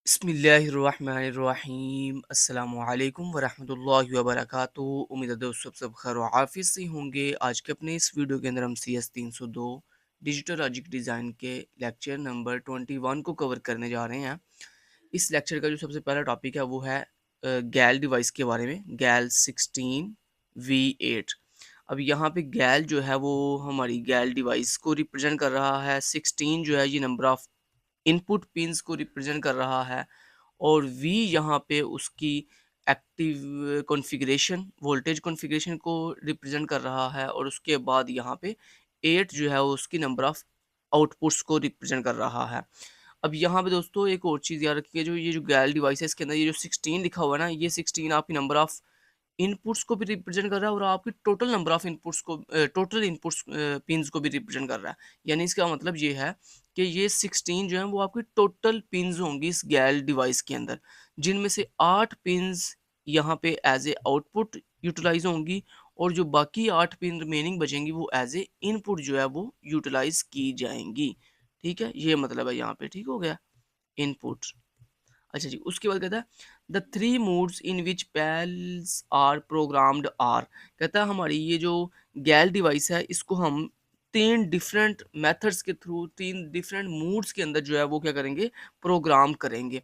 बिस्मिल्लाहिर्रहमानिर्रहीम अस्सलामुअलैकुम वरहमतुल्लाहि वबरकातुहू। उम्मीद है दोस्तों सब खैर आफियत से होंगे। आज के अपने इस वीडियो के अंदर हम CS 302 डिजिटल लॉजिक डिज़ाइन के लेक्चर नंबर 21 को कवर करने जा रहे हैं। इस लेक्चर का जो सबसे पहला टॉपिक है वो है गैल डिवाइस के बारे में, गैल 16V8। अब यहाँ पे गैल जो है वो हमारी गैल डिवाइस को रिप्रेजेंट कर रहा है। 16 जो है ये नंबर ऑफ इनपुट पिन्स को रिप्रेजेंट कर रहा है, और वी यहाँ पे उसकी एक्टिव कॉन्फ़िगरेशन, वोल्टेज कॉन्फ़िगरेशन को रिप्रेजेंट कर रहा है, और उसके बाद यहाँ पे 8 जो है वो उसकी नंबर ऑफ आउटपुट्स को रिप्रेजेंट कर रहा है। अब यहाँ पे दोस्तों एक और चीज़ याद रखिए, जो ये जो गैल डिवाइस है इसके अंदर ये जो 16 लिखा हुआ है ना, ये 16 आपकी नंबर ऑफ इनपुट्स को भी रिप्रेजेंट कर रहा है, और आपकी टोटल नंबर ऑफ इनपुट्स को टोटल इनपुट्स पिन्स को भी रिप्रेजेंट कर रहा है। यानी इसका मतलब ये है कि ये 16 जो है वो आपकी टोटल पिन्स होंगी इस गैल डिवाइस के अंदर, जिनमें से 8 पिन्स यहाँ पे एज ए आउटपुट यूटिलाइज होंगी, और जो बाकी 8 पिन रिमेनिंग बचेंगी वो एज ए इनपुट जो है वो यूटिलाइज की जाएंगी। ठीक है, ये मतलब है यहाँ पे। ठीक हो गया, इनपुट। अच्छा जी, उसके बाद कहता है the three modes in which PALs are programmed are. कहता है हमारी ये जो गैल डिवाइस है इसको हम तीन डिफरेंट मेथड्स के थ्रू, तीन डिफरेंट मूड्स के अंदर जो है वो क्या करेंगे, प्रोग्राम करेंगे।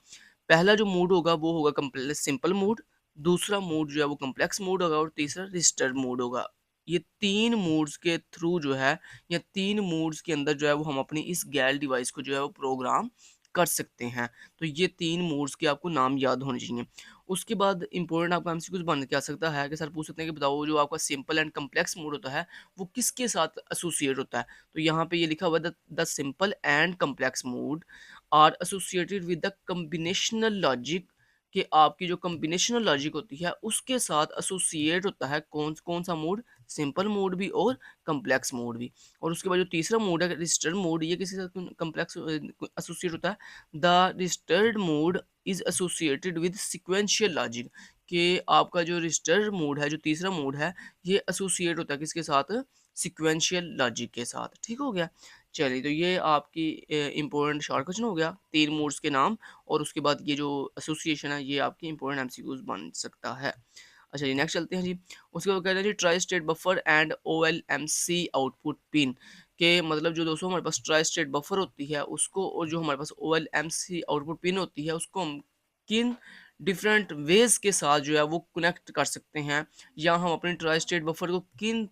पहला जो मूड होगा वो होगा सिंपल मूड, दूसरा मूड जो है वो कम्प्लेक्स मूड होगा, और तीसरा रजिस्टर मूड होगा। ये तीन मूड्स के थ्रू जो है, या तीन मूड्स के अंदर जो है वो हम अपनी इस गैल डिवाइस को जो है वो प्रोग्राम कर सकते हैं। तो ये तीन मोड्स के आपको नाम याद होने चाहिए। उसके बाद इंपॉर्टेंट आपका एमसीक्यूज बन के आ सकता है कि सर पूछ सकते हैं कि बताओ जो आपका सिंपल एंड कम्प्लेक्स मोड होता है वो किसके साथ एसोसिएट होता है। तो यहाँ पे ये लिखा हुआ है the simple and complex mode are associated with the combinational logic, कि आपकी जो कम्बिनेशनल लॉजिक होती है उसके साथ एसोसिएट होता है कौन कौन सा मोड, सिंपल मोड भी और कम्प्लेक्स मोड भी। और उसके बाद जो तीसरा मोड है रजिस्टर्ड मोड, ये किसी साथ कम्प्लेक्स एसोसिएट होता है। The registered mode is associated with sequential logic, कि आपका जो रजिस्टर्ड मोड है, जो तीसरा मोड है, ये एसोसिएट होता है किसके साथ, सिक्वेंशियल लॉजिक के साथ। ठीक हो गया। चलिए, तो ये आपकी इंपॉर्टेंट शॉर्ट क्वेश्चन हो गया, तीन मोड्स के नाम, और उसके बाद ये जो एसोसिएशन है ये आपकी इंपॉर्टेंट एमसीक्यूज बन सकता है। अच्छा जी, नेक्स्ट चलते हैं जी। उसके बाद कहते हैं जी tri state buffer and OLMC output pin, के मतलब जो दोस्तों हमारे पास ट्राई स्टेट बफर होती है उसको, और जो हमारे पास OLMC आउटपुट पिन होती है उसको हम किन डिफरेंट वेज के साथ जो है वो कनेक्ट कर सकते हैं, या हम अपने ट्राई स्टेट बफर को किन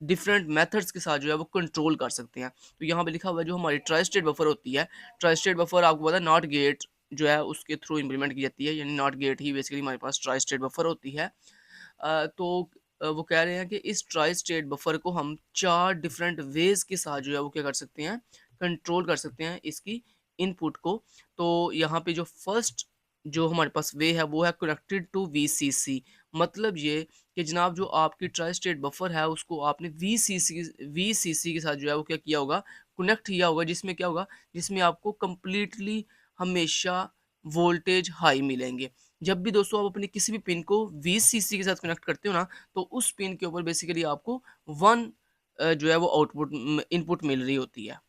डिफरेंट मेथड्स के साथ जो है वो कंट्रोल कर सकते हैं। तो यहाँ पे लिखा हुआ है जो हमारी ट्राई स्टेट बफर होती है, ट्राई स्टेट बफर आपको पता है नॉट गेट जो है उसके थ्रू इम्प्लीमेंट की जाती है, यानी नॉट गेट ही बेसिकली हमारे पास ट्राई स्टेट बफर होती है। वो कह रहे हैं कि इस ट्राई स्टेट बफर को हम चार डिफरेंट वेज के साथ जो है वो क्या कर सकते हैं, कंट्रोल कर सकते हैं इसकी इनपुट को। तो यहाँ पे जो फर्स्ट जो हमारे पास वे है वो है कनेक्टेड टू VCC। मतलब ये कि जनाब जो आपकी ट्राई स्टेट बफर है उसको आपने VCC के साथ जो है वो क्या किया होगा, कनेक्ट किया होगा, जिसमें क्या होगा, जिसमें आपको कंप्लीटली हमेशा वोल्टेज हाई मिलेंगे। जब भी दोस्तों आप अपने किसी भी पिन को VCC के साथ कनेक्ट करते हो ना, तो उस पिन के ऊपर बेसिकली आपको वन जो है वो आउटपुट इनपुट मिल रही होती है।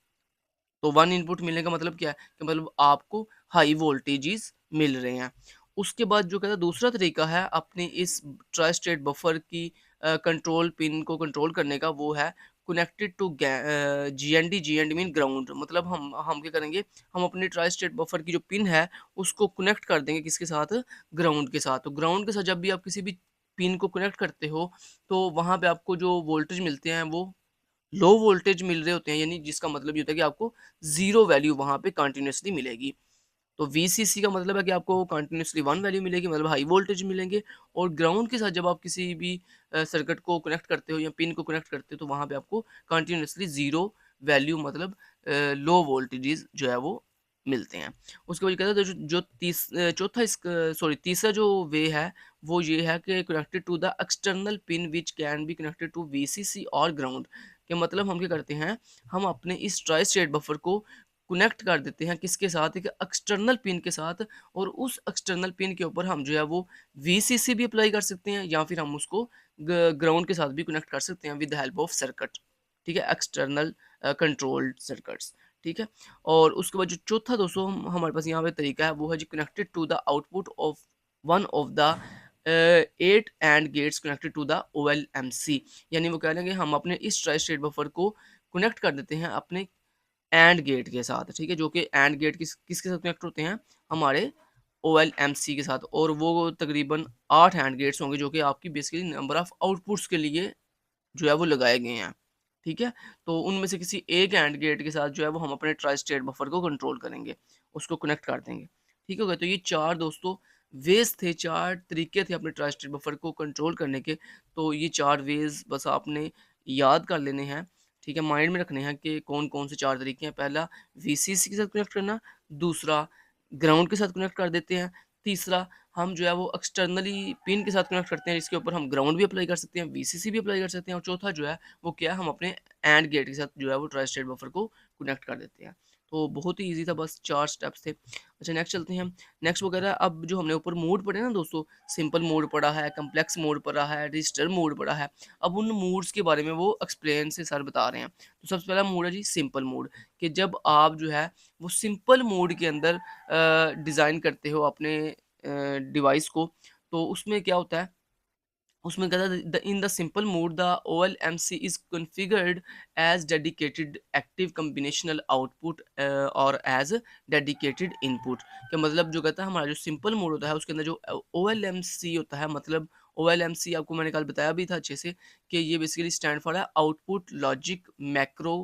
तो वन इनपुट मिलने का मतलब क्या है, कि मतलब आपको हाई वोल्टेजेस मिल रहे हैं। उसके बाद जो कहता है दूसरा तरीका है अपने इस ट्राई स्टेट बफर की कंट्रोल पिन को कंट्रोल करने का, वो है connected to GND mean ground. मतलब हम क्या करेंगे, हम अपने ट्राई स्टेट बफर की जो पिन है उसको कनेक्ट कर देंगे किसके साथ, ग्राउंड के साथ। तो ग्राउंड के साथ जब भी आप किसी भी पिन को कनेक्ट करते हो तो वहाँ पे आपको जो वोल्टेज मिलते हैं वो लो वोल्टेज मिल रहे होते हैं, यानी जिसका मतलब ये होता है कि आपको जीरो वैल्यू वहाँ पे कंटिन्यूसली मिलेगी। तो VCC का मतलब है कि आपको कंटिन्यूसली वन वैल्यू मिलेगी, मतलब हाई वोल्टेज मिलेंगे। और ग्राउंड के साथ जब आप किसी भी सर्किट को कनेक्ट करते हो या पिन को कनेक्ट करते हो तो वहाँ पे आपको कंटिन्यूसली जीरो वैल्यू, मतलब लो वोल्टेजेस जो है वो मिलते हैं। उसके बाद कहते हैं चौथा तीसरा जो वे है वो ये है कि connected to the external pin which can be connected to VCC और ग्राउंड। के मतलब हम क्या करते हैं, हम अपने इस ट्राई स्टेट बफर को कनेक्ट कर देते हैं किसके साथ, एक एक्सटर्नल पिन के साथ, और उस एक्सटर्नल पिन के ऊपर हम जो है वो VCC भी अप्लाई कर सकते हैं, या फिर हम उसको ग्राउंड के साथ भी कनेक्ट कर सकते हैं with the help of circuit. ठीक है, एक्सटर्नल कंट्रोल्ड सर्किट्स। ठीक है। और उसके बाद जो चौथा दोस्तों हमारे पास यहाँ पे तरीका है वो है जी connected to the output of one of the 8 and gates connected to the OLMC। यानी वो कह लेंगे हम अपने इस ट्राई स्टेट बफर को कनेक्ट कर देते हैं अपने एंड गेट के साथ, ठीक है, जो कि एंड गेट किसके साथ कनेक्ट होते हैं, हमारे OLMC के साथ। और वो तकरीबन 8 एंड गेट्स होंगे जो कि आपकी बेसिकली नंबर ऑफ आउटपुट्स के लिए जो है वो लगाए गए हैं, ठीक है। तो उनमें से किसी एक एंड गेट के साथ जो है वो हम अपने ट्राई स्टेट बफर को कंट्रोल करेंगे, उसको कनेक्ट कर देंगे, ठीक हो गया। तो ये चार दोस्तों वेज थे, चार तरीके थे अपने ट्राई स्टेट बफर को कंट्रोल करने के। तो ये चार वेज बस आपने याद कर लेने हैं, ठीक है, माइंड में रखने हैं कि कौन कौन से चार तरीके हैं। पहला VCC के साथ कनेक्ट करना, दूसरा ग्राउंड के साथ कनेक्ट कर देते हैं, तीसरा हम जो है वो एक्सटर्नली पिन के साथ कनेक्ट करते हैं, इसके ऊपर हम ग्राउंड भी अप्लाई कर सकते हैं, VCC भी अप्लाई कर सकते हैं, और चौथा जो है वो क्या है, हम अपने एंड गेट के साथ जो है वो ट्राई स्टेट बफर को कनेक्ट कर देते हैं। तो बहुत ही ईजी था, बस चार स्टेप्स थे। अच्छा नेक्स्ट चलते हैं। नेक्स्ट वगैरह अब जो हमने ऊपर मोड पढ़े ना दोस्तों, सिंपल मोड पढ़ा है, कम्प्लेक्स मोड पढ़ा है, रजिस्टर मोड पढ़ा है। अब उन मोड्स के बारे में वो एक्सप्लेन से सर बता रहे हैं। तो सबसे पहला मोड है जी सिंपल मोड, कि जब आप जो है वो सिंपल मोड के अंदर डिज़ाइन करते हो अपने डिवाइस को, तो उसमें क्या होता है, उसमें कहता है in the simple mode the OLMC is configured as dedicated active combinational output और एज डेडिकेटेड इनपुट। क्या मतलब, जो कहता है हमारा जो सिंपल मोड होता है उसके अंदर जो OLMC होता है, मतलब OLMC आपको मैंने कल बताया भी था अच्छे से कि ये बेसिकली स्टैंड फॉर है आउटपुट लॉजिक मैक्रो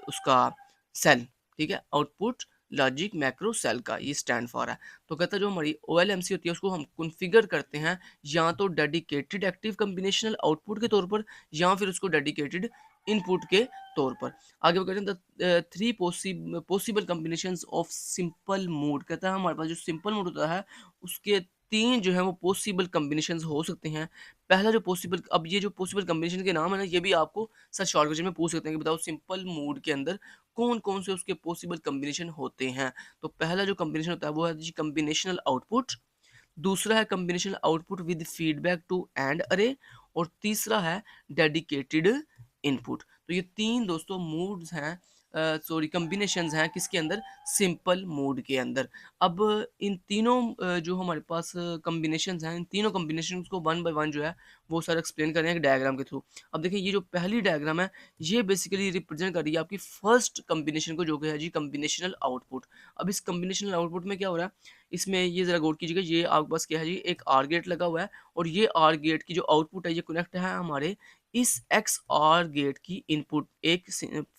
उसका सेल, ठीक है, आउटपुट लॉजिक मैक्रो सेल का ये स्टैंड फॉर है। तो कहता है जो हमारी OLMC होती है उसको हम कॉन्फ़िगर करते हैं या तो डेडिकेटेड एक्टिव कॉम्बिनेशनल आउटपुट के तौर पर या फिर उसको डेडिकेटेड इनपुट के तौर पर। आगे वो कहते हैं the three possible combinations of simple mode. कहता है हमारे पास जो सिंपल मोड होता है उसके तीन जो है वो पॉसिबल कॉम्बिनेशंस हो सकते हैं। पहला जो पॉसिबल, अब ये जो पॉसिबल कॉम्बिनेशन के नाम है ना, ये भी आपको सर शॉर्ट क्वेश्चन में पूछ सकते हैं कि बताओ सिंपल मोड के अंदर कौन कौन से उसके पॉसिबल कॉम्बिनेशन होते हैं। तो पहला जो कॉम्बिनेशन होता है वो है जी कॉम्बिनेशनल आउटपुट, दूसरा है combinational output with feedback to and array, और तीसरा है डेडिकेटेड इनपुट। तो ये तीन दोस्तों मूड्स हैं, सॉरी कॉम्बिनेशंस हैं किसके अंदर, सिंपल मोड के अंदर। अब इन तीनों जो हमारे पास कॉम्बिनेशंस हैं, इन तीनों कॉम्बिनेशंस को वन बाय वन जो है वो सर एक्सप्लेन करें एक डायग्राम के थ्रू। अब देखिए ये जो पहली डायग्राम है ये बेसिकली रिप्रेजेंट कर रही है आपकी फर्स्ट कॉम्बिनेशन को, जो कि है जी कॉम्बिनेशनल आउटपुट। अब इस कॉम्बिनेशनल आउटपुट में क्या हो रहा है, इसमें ये ज़रा गौर कीजिएगा, ये आपके पास क्या है जी, एक आर गेट लगा हुआ है और ये आर गेट की जो आउटपुट है ये कनेक्ट है हमारे इस एक्स आर गेट की इनपुट एक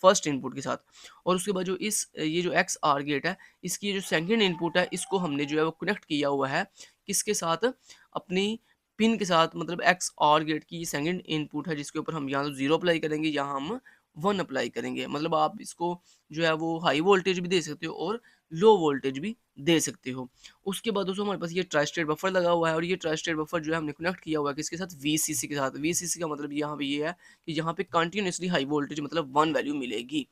फर्स्ट इनपुट के साथ। और उसके बाद जो ये जो एक्स आर गेट है इसकी जो सेकंड इनपुट है इसको हमने जो है वो कनेक्ट किया हुआ है किसके साथ, अपनी पिन के साथ। मतलब एक्स आर गेट की सेकंड इनपुट है जिसके ऊपर हम या तो 0 अप्लाई करेंगे या हम 1 अप्लाई करेंगे। मतलब आप इसको जो है वो हाई वोल्टेज भी दे सकते हो और लो वोल्टेज भी दे सकते हो। उसके बाद दोस्तों हमारे पास ये ट्राई स्टेट बफर लगा हुआ है और ये ट्राई स्टेट बफर जो है हमने कनेक्ट किया हुआ है किसके साथ, VCC के साथ। VCC का मतलब यहाँ पे ये है कि यहाँ पे कंटिन्यूसली हाई वोल्टेज मतलब 1 वैल्यू मिलेगी,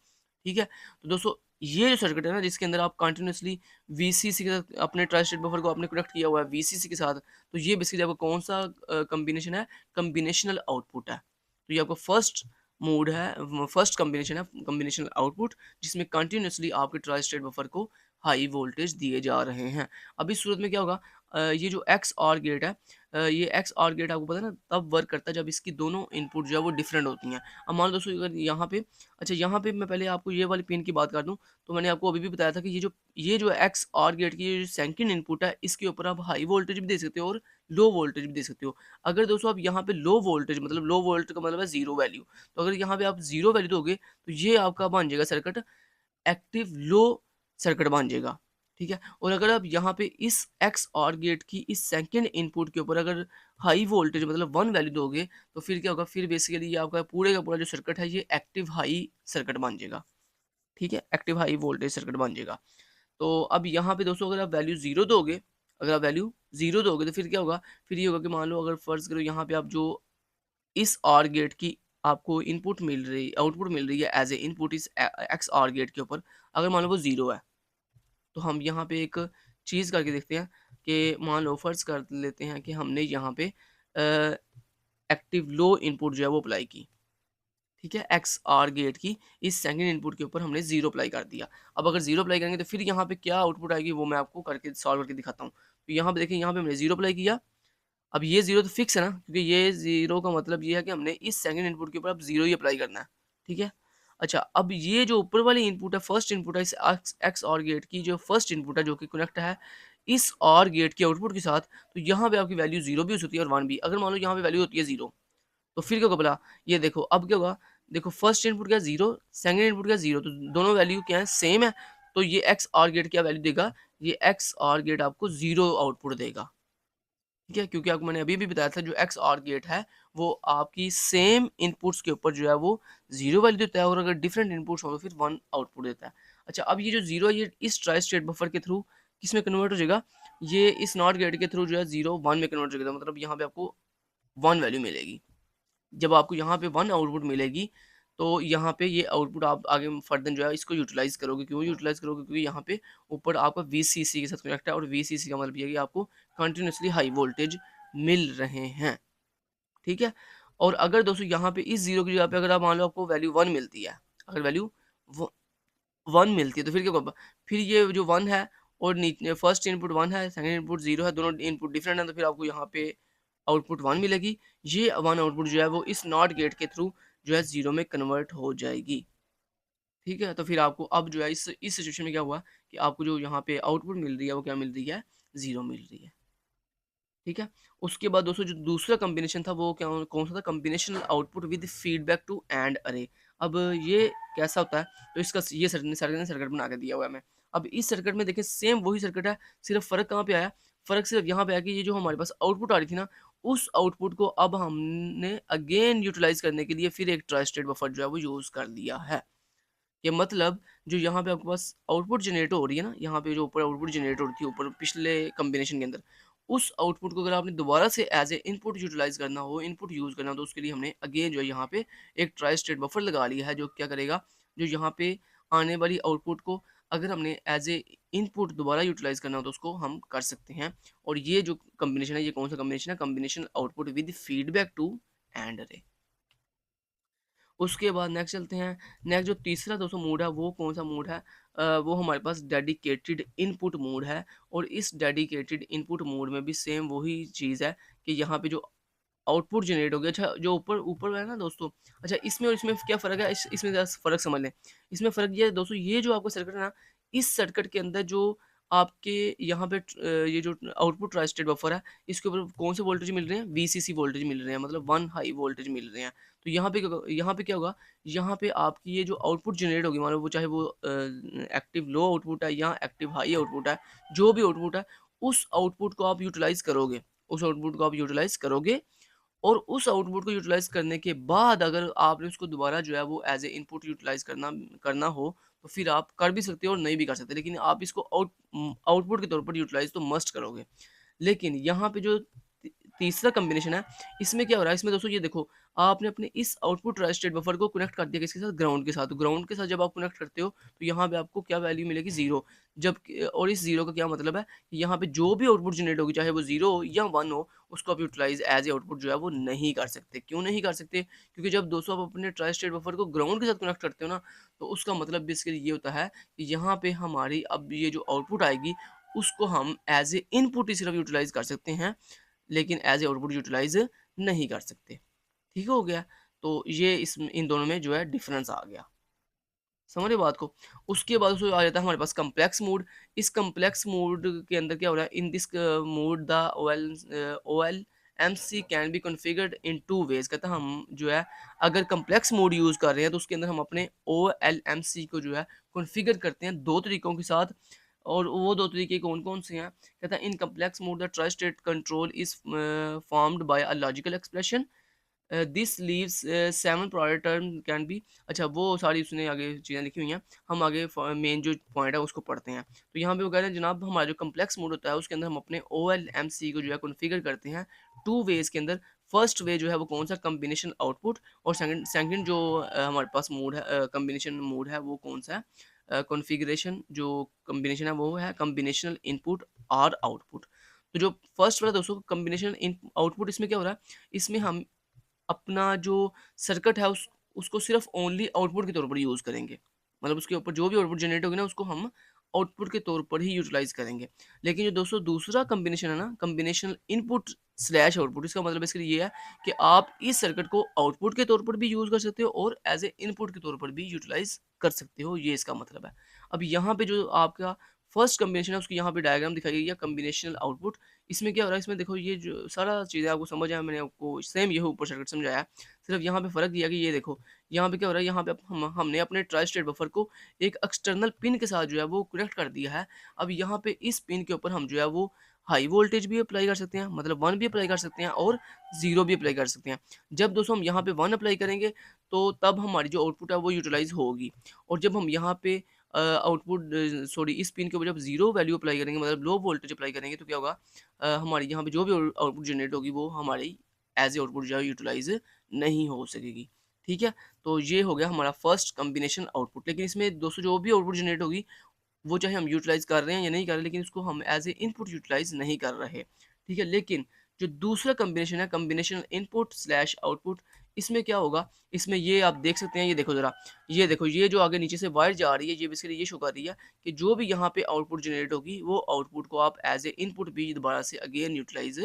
ठीक है। तो दोस्तों ये जो सर्किट है ना जिसके अंदर आप कंटिन्यूसली VCC के साथ अपने ट्राई स्टेट बफर को आपने कनेक्ट किया हुआ है VCC के साथ, तो ये बेसिकली आपका कौन सा कॉम्बिनेशन है, कॉम्बिनेशनल आउटपुट है। तो ये आपका फर्स्ट मोड है, फर्स्ट कॉम्बिनेशन है कॉम्बिनेशनल आउटपुट, जिसमें कंटिन्यूसली आपके ट्राई स्टेट बफर को हाई वोल्टेज दिए जा रहे हैं। अब इस सूरत में क्या होगा, ये जो एक्स आर गेट है, ये एक्स आर गेट आपको पता है ना तब वर्क करता है जब इसकी दोनों इनपुट जो है वो डिफरेंट होती हैं। अब मान लो दोस्तों अगर यहाँ पे, अच्छा यहाँ पे मैं पहले आपको ये वाली पिन की बात कर दूँ, तो मैंने आपको अभी भी बताया था कि ये जो एक्स आर गेट की जो सेकंड इनपुट है इसके ऊपर आप हाई वोल्टेज भी दे सकते हो और लो वोल्टेज भी दे सकते हो। अगर दोस्तों आप यहाँ पे लो वोल्टेज, मतलब लो वोल्ट का मतलब है जीरो वैल्यू, तो अगर यहाँ पे आप जीरो वैल्यू दोगे तो ये आपका बन जाएगा सर्किट एक्टिव लो सर्किट बन जाएगा, ठीक है। और अगर आप यहाँ पे इस एक्स और गेट की इस सेकंड इनपुट के ऊपर अगर हाई वोल्टेज मतलब 1 वैल्यू दोगे तो फिर क्या होगा, फिर बेसिकली ये आपका पूरे का पूरा जो सर्किट है ये एक्टिव हाई सर्किट बन जाएगा, ठीक है, एक्टिव हाई वोल्टेज सर्किट बन जाएगा। तो अब यहाँ पे दोस्तों अगर आप वैल्यू जीरो दोगे, अगर आप वैल्यू जीरो दोगे तो फिर क्या होगा, फिर ये होगा कि मान लो अगर फर्ज करो यहाँ पे आप जो इस ऑर गेट की आपको इनपुट मिल रही, आउटपुट मिल रही है एज ए इनपुट इस एक्स ऑर गेट के ऊपर, अगर मान लो वो जीरो है, तो हम यहाँ पे एक चीज़ करके देखते हैं कि मान लो फर्ज कर लेते हैं कि हमने यहाँ पे एक्टिव लो इनपुट जो है वो अप्लाई की, ठीक है, एक्स आर गेट की इस सेकंड इनपुट के ऊपर हमने 0 अप्लाई कर दिया। अब अगर 0 अप्लाई करेंगे तो फिर यहाँ पे क्या आउटपुट आएगी वो मैं आपको करके सॉल्व करके दिखाता हूँ। तो यहाँ पे देखिए, यहाँ पे हमने 0 अप्लाई किया। अब ये 0 तो फिक्स है ना, क्योंकि ये 0 का मतलब ये है कि हमने इस सेकंड इनपुट के ऊपर अब 0 ही अप्लाई करना है, ठीक है? अच्छा, अब ये जो ऊपर वाली इनपुट है, फर्स्ट इनपुट है इस एक्स ऑर गेट की, जो फर्स्ट इनपुट है जो कि कनेक्ट है इस ऑर गेट के आउटपुट के साथ, तो यहाँ पे आपकी वैल्यू 0 भी हो सकती है और 1 भी। अगर मान लो यहाँ पे वैल्यू होती है 0, तो फिर क्या होगा भला? ये देखो अब क्या होगा? देखो फर्स्ट इनपुट क्या है 0, सेकंड इनपुट क्या है 0, तो दोनों वैल्यू क्या है? सेम है। तो ये एक्स ऑर गेट क्या वैल्यू देगा? ये एक्स ऑर गेट आपको 0 आउटपुट देगा। ठीक है? क्योंकि आपको मैंने अभी भी बताया था, जो एक्स ऑर गेट है वो आपकी सेम इनपुट्स के ऊपर जो है वो 0 वैल्यू देता है, और अगर डिफरेंट इनपुट्स हो तो फिर 1 आउटपुट देता है। अच्छा, अब ये जो 0 है ये इस ट्राई स्टेट बफर के थ्रू किसमें कन्वर्ट हो जाएगा? ये इस नॉट गेट के थ्रू जो है 0 1 में कन्वर्ट हो जाएगा, मतलब यहाँ पे आपको 1 वैल्यू मिलेगी। जब आपको यहाँ पे 1 आउटपुट मिलेगी, तो यहाँ पे ये आउटपुट आप आगे फर्दर जो है इसको यूटिलाइज़ करोगे। क्यों यूटिलाइज़ करोगे? क्योंकि यहाँ पे ऊपर आपका वीसीसी के साथ कनेक्ट है, और वीसीसी का मतलब ये है कि आपको कंटिन्यूअसली हाई वोल्टेज मिल रहे हैं, ठीक है? और अगर दोस्तों यहाँ पे इस 0 की जगह पे अगर आप मान लो आपको वैल्यू 1 मिलती है, अगर वैल्यू व 1 मिलती है तो फिर क्या होगा? फिर ये जो 1 है और फर्स्ट इनपुट 1 है, सेकंड इनपुट 0 है, दोनों इनपुट डिफरेंट है, तो फिर आपको यहाँ पे आउटपुट 1 मिलेगी। ये 1 आउटपुट जो है वो इस नॉट गेट के थ्रू जो है 0 में कन्वर्ट हो जाएगी। ठीक है? तो फिर आपको अब जो है इस सिचुएशन में क्या हुआ कि आपको जो यहाँ पे आउटपुट मिल रही है वो क्या मिल रही है? 0 मिल रही है। ठीक है? उसके बाद दोस्तों जो दूसरा कॉम्बिनेशन था वो क्या कौन-सा था? Combinational output with feedback to and array. अब ये कैसा होता है? तो इसका ये सर्किट बना के दिया हुआ है हमें। अब इस सर्किट में देखिए सेम वही सर्किट है, सिर्फ फ़र्क कहाँ पे आया? फ़र्क सिर्फ यहाँ पे आया कि ये जो हमारे पास आउटपुट आ रही थी ना, उस आउटपुट को अब हमने अगेन यूटिलाइज़ करने के लिए फिर एक ट्राई स्टेट बफर जो है वो यूज़ कर दिया है। ये मतलब जो यहाँ पे आपके पास आउटपुट जनरेट हो रही है ना, यहाँ पे जो ऊपर आउटपुट जनरेट हो रही थी ऊपर पिछले कॉम्बिनेशन के अंदर, उस आउटपुट को अगर आपने दोबारा से एज ए इनपुट यूटिलाइज करना हो, इनपुट यूज़ करना हो, तो उसके लिए हमने अगेन जो है यहाँ पे एक ट्राई स्टेट बफर लगा लिया है, जो क्या करेगा, जो यहाँ पे आने वाली आउटपुट को अगर हमने एज ए इनपुट दोबारा यूटिलाइज करना हो तो उसको हम कर सकते हैं। और ये जो कॉम्बिनेशन है, ये कौन सा कॉम्बिनेशन है? Combination output with feedback to and array. उसके बाद नेक्स्ट चलते हैं। नेक्स्ट जो तीसरा दोस्तों मोड है वो कौन-सा मोड है? वो हमारे पास डेडिकेटेड इनपुट मोड है, और इस डेडिकेटेड इनपुट मोड में भी सेम वही चीज़ है कि यहाँ पे जो आउटपुट जनरेट हो गया। अच्छा, जो ऊपर ऊपर है ना दोस्तों, अच्छा इसमें और इसमें क्या फ़र्क है? इसमें ज़रा फ़र्क समझ लें। इसमें फ़र्क ये है दोस्तों, ये जो आपका सर्किट है ना, इस सर्किट के अंदर जो आपके यहाँ पे ये जो आउटपुट ट्रांजिस्टर बफर है, इसके ऊपर कौन से वोल्टेज मिल रहे हैं? वीसीसी वोल्टेज मिल रहे हैं, मतलब 1 हाई वोल्टेज मिल रहे हैं। तो यहाँ पे क्या होगा? यहाँ पे आपकी ये जो आउटपुट जनरेट होगी, मान लो वो चाहे वो एक्टिव लो आउटपुट है या एक्टिव हाई आउटपुट है, जो भी आउटपुट है, उस आउटपुट को आप यूटिलाइज़ करोगे। उस आउटपुट को आप यूटिलाइज़ करोगे, और उस आउटपुट को यूटिलाइज़ करने के बाद अगर आपने उसको दोबारा जो है वो एज़ ए इनपुट यूटिलाइज़ करना करना हो, तो फिर आप कर भी सकते हो और नहीं भी कर सकते। लेकिन आप इसको आउटपुट के तौर पर यूटिलाइज़ तो मस्ट करोगे। लेकिन यहाँ पे जो तीसरा कॉम्बिनेशन है, इसमें क्या हो रहा है? इसमें दोस्तों ये देखो, आपने अपने इस आउटपुट ट्रांजिस्टर बफर को कनेक्ट कर दिया किसके साथ? ग्राउंड के साथ। तो ग्राउंड के साथ जब आप कनेक्ट करते हो, तो यहाँ पे आपको क्या वैल्यू मिलेगी? 0। जब और इस 0 का क्या मतलब है कि यहाँ पे जो भी आउटपुट जनरेट होगी, चाहे वो 0 हो या 1 हो, उसको आप यूटिलाइज़ एज़ ए आउटपुट जो है वो नहीं कर सकते। क्यों नहीं कर सकते? क्योंकि जब दोस्तों आप अपने ट्रांजिस्टर बफर को ग्राउंड के साथ कनेक्ट करते हो ना, तो उसका मतलब बेसिकली ये होता है कि यहाँ पे हमारी अब ये जो आउटपुट आएगी, उसको हम एज़ ए इनपुट ही सिर्फ यूटिलाइज़ कर सकते हैं, लेकिन एज़ ए आउटपुट यूटिलाइज़ नहीं कर सकते। ठीक हो गया? तो ये इस इन दोनों में जो है डिफ़रेंस आ गया। समझ रहे बात को? उसके बाद उसमें आ जाता है हमारे पास कॉम्प्लेक्स मोड। इस कॉम्प्लेक्स मोड के अंदर क्या हो रहा है? In this mode the OLMC can be configured in 2 ways. कहता है हम जो है अगर कॉम्प्लेक्स मोड यूज़ कर रहे हैं तो उसके अंदर हम अपने ओएलएमसी को जो है कॉन्फ़िगर करते हैं 2 तरीकों के साथ, और वो 2 तरीके कौन-कौन से हैं? कहता है in complex mode the tri state control is formed by a logical expression. This leaves 7 prior term can be. अच्छा, वो सारी उसने आगे चीज़ें लिखी हुई हैं। हम आगे मेन जो पॉइंट है उसको पढ़ते हैं। तो यहाँ पे वो कह रहे हैं जनाब, हमारा जो कॉम्प्लेक्स मोड होता है उसके अंदर हम अपने ओएलएमसी को जो है कॉन्फ़िगर करते हैं 2 वेज़ के अंदर। फर्स्ट वे जो है वो कौन सा? Combination output. और सेकंड सेकंड जो हमारे पास मोड है, कॉम्बिनेशन मोड है, वो कौन सा है? कॉन्फ़िगरेशन जो कॉम्बिनेशन है वो है कॉम्बिनेशनल इनपुट और आउटपुट। तो जो फर्स्ट वाला दोस्तों कॉम्बिनेशन इन आउटपुट, इसमें क्या हो रहा है? इसमें हम अपना जो सर्किट है उसको सिर्फ ओनली आउटपुट के तौर पर यूज़ करेंगे। मतलब उसके ऊपर जो भी आउटपुट जनरेट होगी ना, उसको हम आउटपुट के तौर पर ही यूटिलाइज़ करेंगे। लेकिन जो दोस्तों दूसरा कॉम्बिनेशन है ना, कॉम्बिनेशनल इनपुट स्लैश आउटपुट, इसका मतलब बेसिकली ये है कि आप इस सर्किट को आउटपुट के तौर पर भी यूज़ कर सकते हो और एज़ ए इनपुट के तौर पर भी यूटिलाइज़ कर सकते हो, ये इसका मतलब है। अब यहाँ पे जो आपका फर्स्ट कॉम्बिनेशन है, उसकी यहाँ पे डायग्राम दिखाई गई है, कॉम्बिनेशनल आउटपुट। इसमें क्या हो रहा है, इसमें देखो ये जो सारा चीज़ें आपको समझ आया, मैंने आपको सेम ये ऊपर सर्किट समझाया है। सिर्फ यहाँ पे फ़र्क दिया कि ये देखो, यहाँ पे क्या हो रहा है, यहाँ पे हमने अपने ट्राई स्टेट बफर को एक एक्सटर्नल पिन के साथ जो है वो कनेक्ट कर दिया है। अब यहाँ पे इस पिन के ऊपर हम जो है वो हाई वोल्टेज भी अप्लाई कर सकते हैं, मतलब 1 भी अप्लाई कर सकते हैं और 0 भी अप्लाई कर सकते हैं। जब दोस्तों हम यहाँ पे 1 अप्लाई करेंगे, तो तब हमारी जो आउटपुट है वो यूटिलाइज़ होगी, और जब हम यहाँ पे आउटपुट सॉरी इस पिन के ऊपर जब 0 वैल्यू अप्लाई करेंगे, मतलब लो वोल्टेज अप्लाई करेंगे, तो क्या होगा, हमारी यहाँ पे जो भी आउटपुट जनरेट होगी वो हमारी एज़ ए आउटपुट जो है यूटिलाइज़ नहीं हो सकेगी। ठीक है? तो ये हो गया हमारा फर्स्ट कॉम्बिनेशन आउटपुट। लेकिन इसमें दोस्तों जो भी आउटपुट जनरेट होगी, वो चाहे हम यूटिलाइज़ कर रहे हैं या नहीं कर रहे, लेकिन इसको हम एज़ ए इनपुट यूटिलाइज़ नहीं कर रहे। ठीक है? लेकिन जो दूसरा कॉम्बिनेशन है, कॉम्बिनेशन इनपुट स्लैश आउटपुट, इसमें क्या होगा, इसमें ये आप देख सकते हैं, ये देखो ज़रा, ये देखो, ये जो आगे नीचे से वायर जा रही है, ये बेसिकली ये शो कर रही है कि जो भी यहाँ पे आउटपुट जनरेट होगी, वो आउटपुट को आप एज़ ए इनपुट भी दोबारा से अगेन यूटिलाइज़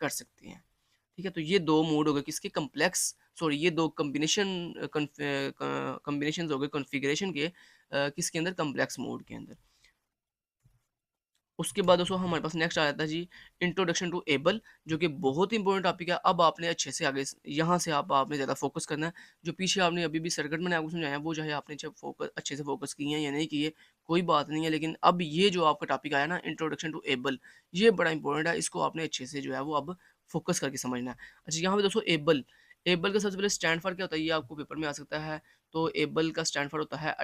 कर सकते हैं। ठीक है? तो ये 2 मोड हो गए किसके, कॉम्प्लेक्स सॉरी ये 2 कॉम्बिनेशंस हो गए कॉन्फ़िगरेशन के, किसके अंदर, कॉम्प्लेक्स मोड के अंदर। उसके बाद दोस्तों हमारे पास नेक्स्ट आ जाता है जी, इंट्रोडक्शन टू एबल, जो कि बहुत ही इंपॉर्टेंट टॉपिक है। अब आपने अच्छे से आगे यहाँ से आपने ज़्यादा फोकस करना है। जो पीछे आपने अभी भी सर्किट मैंने आपको समझाया, वो चाहे आपने जब फोकस अच्छे से फोकस किए हैं या नहीं किए, कोई बात नहीं है। लेकिन अब ये जो आपका टॉपिक आया ना, इंट्रोडक्शन टू एबल, ये बड़ा इंपॉर्टेंट है। इसको आपने अच्छे से जो है वो अब फोकस करके समझना है। अच्छा, यहाँ पे दोस्तों एबल, एबल का सबसे पहले स्टैंड फॉर क्या होता है, ये आपको पेपर में आ सकता है। तो एबल का स्टैंड फॉर होता है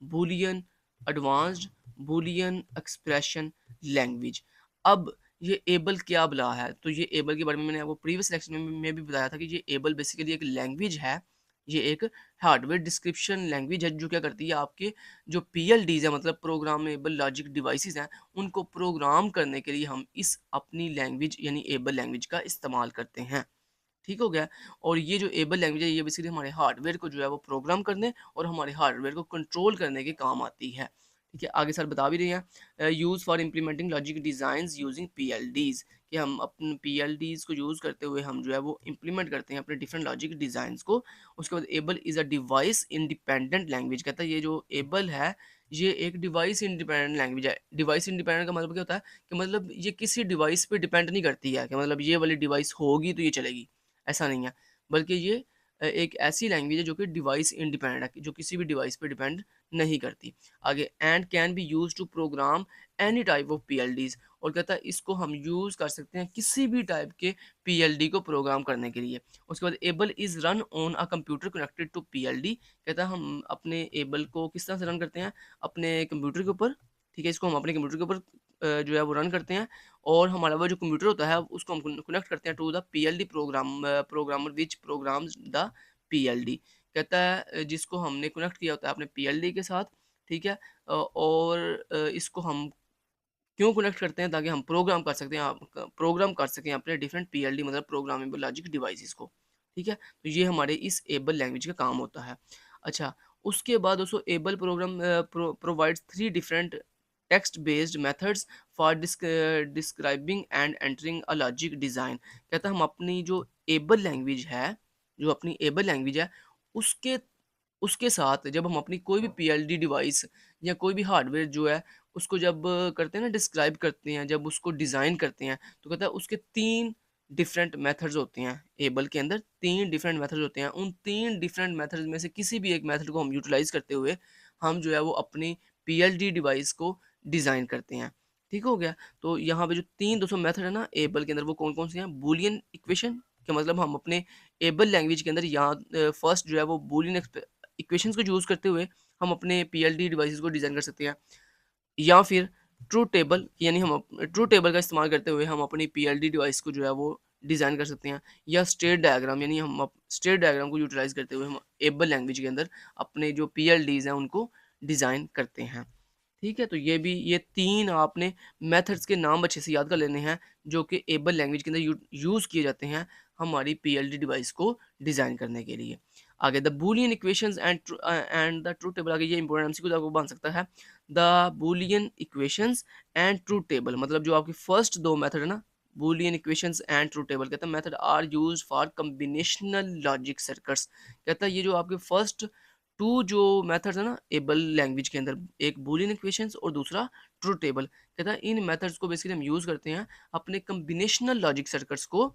Boolean advanced Boolean expression language. अब ये एबल क्या बला है, तो ये एबल के बारे में मैंने आपको प्रीवियस लेक्चर में भी बताया था कि ये एबल बेसिकली एक लैंग्वेज है। ये एक हार्डवेयर डिस्क्रिप्शन लैंग्वेज है, जो क्या करती है, आपके जो पीएलडीज है, मतलब प्रोग्रामेबल लॉजिक डिवाइसेस हैं, उनको प्रोग्राम करने के लिए हम इस अपनी लैंग्वेज यानी एबल लैंग्वेज का इस्तेमाल करते हैं। ठीक हो गया। और ये जो एबल लैंग्वेज है, ये बेसिकली हमारे हार्डवेयर को जो है वो प्रोग्राम करने और हमारे हार्डवेयर को कंट्रोल करने के काम आती है। ठीक है, आगे सर बता भी रहे हैं, use for implementing logic designs using PLDs, कि हम अपने पीएलडीज़ को यूज़ करते हुए हम जो है वो इम्प्लीमेंट करते हैं अपने डिफरेंट लॉजिक डिज़ाइंस को। उसके बाद ABEL is a device independent language, कहता है ये जो एबल है, ये एक डिवाइस इंडिपेंडेंट लैंग्वेज है। डिवाइस इंडिपेंडेंट का मतलब क्या होता है, कि मतलब ये किसी डिवाइस पे डिपेंड नहीं करती है, कि मतलब ये वाली डिवाइस होगी तो ये चलेगी, ऐसा नहीं है। बल्कि ये एक ऐसी लैंग्वेज है जो कि डिवाइस इंडिपेंडेंट है, जो किसी भी डिवाइस पे डिपेंड नहीं करती। आगे, and can be used to program any type of PLDs, और कहता है इसको हम यूज़ कर सकते हैं किसी भी टाइप के पीएलडी को प्रोग्राम करने के लिए। उसके बाद ABEL is run on a computer connected to PLD, कहता है हम अपने एबल को किस तरह से रन करते हैं, अपने कंप्यूटर के ऊपर। ठीक है, इसको हम अपने कंप्यूटर के ऊपर जो है वो रन करते हैं, और हमारा वो जो कंप्यूटर होता है उसको हम कनेक्ट करते हैं to the PLD programmer which programs the PLD. कहता है जिसको हमने कनेक्ट किया होता है अपने पीएलडी के साथ। ठीक है, और इसको हम क्यों कनेक्ट करते हैं, ताकि हम प्रोग्राम कर सकते हैं, प्रोग्राम कर सकें अपने डिफरेंट पीएलडी मतलब प्रोग्रामेबल लॉजिक डिवाइसेस को। ठीक है, तो ये हमारे इस एबल लैंग्वेज का काम होता है। अच्छा, उसके बाद दोस्तों ABEL program provides 3 different text based methods for describing and entering a logic design. कहता है हम अपनी जो एबल लैंग्वेज है, जो अपनी एबल लैंग्वेज है, उसके उसके साथ जब हम अपनी कोई भी पीएलडी डिवाइस या कोई भी हार्डवेयर जो है, उसको जब करते हैं ना, डिस्क्राइब करते हैं, जब उसको डिज़ाइन करते हैं, तो कहता है उसके 3 डिफरेंट मेथड्स होते हैं। एबल के अंदर 3 डिफरेंट मेथड्स होते हैं। उन 3 डिफरेंट मेथड्स में से किसी भी एक मेथड को हम यूटिलाइज़ करते हुए हम जो है वो अपनी पीएलडी डिवाइस को डिज़ाइन करते हैं। ठीक हो गया? तो यहाँ पे जो 3 दोस्तों मेथड है ना एबल के अंदर, वो कौन-कौन से हैं? बूलियन इक्वेशन, कि मतलब हम अपने एबल लैंग्वेज के अंदर यहाँ फर्स्ट जो है वो बूलियन इक्वेशंस को यूज़ करते हुए हम अपने पीएलडी डिवाइसेस को डिज़ाइन कर सकते हैं, या फिर ट्रू टेबल, यानी हम ट्रू टेबल का इस्तेमाल करते हुए हम अपनी पीएलडी डिवाइस को जो है वो डिज़ाइन कर सकते हैं, या स्टेट डायग्राम, यानी हम स्टेट डायग्राम को यूटिलाइज करते हुए हम एबल लैंग्वेज के अंदर अपने जो पीएलडीज हैं उनको डिज़ाइन करते हैं। ठीक है, तो ये 3 आपने मेथड्स के नाम अच्छे से याद कर लेने हैं, जो कि एबल लैंग्वेज के अंदर यूज़ किए जाते हैं हमारी पीएलडी डिवाइस को डिज़ाइन करने के लिए। आगे the Boolean equations and the truth table, आगे ये इंपॉर्टेंट एमसीक्यू आपको बन सकता है। The Boolean equations and truth table, मतलब जो आपकी फर्स्ट दो मेथड है ना, Boolean equations and truth table, कहता है method are use for combinational logic circuits. कहता है ये जो आपके फर्स्ट टू जो मेथड्स है ना एबल लैंग्वेज के अंदर, एक बूलियन इक्वेशंस और दूसरा ट्रूथ टेबल, कहता है इन मेथड्स को बेसिकली हम यूज करते हैं अपने कॉम्बिनेशनल लॉजिक सर्किट्स को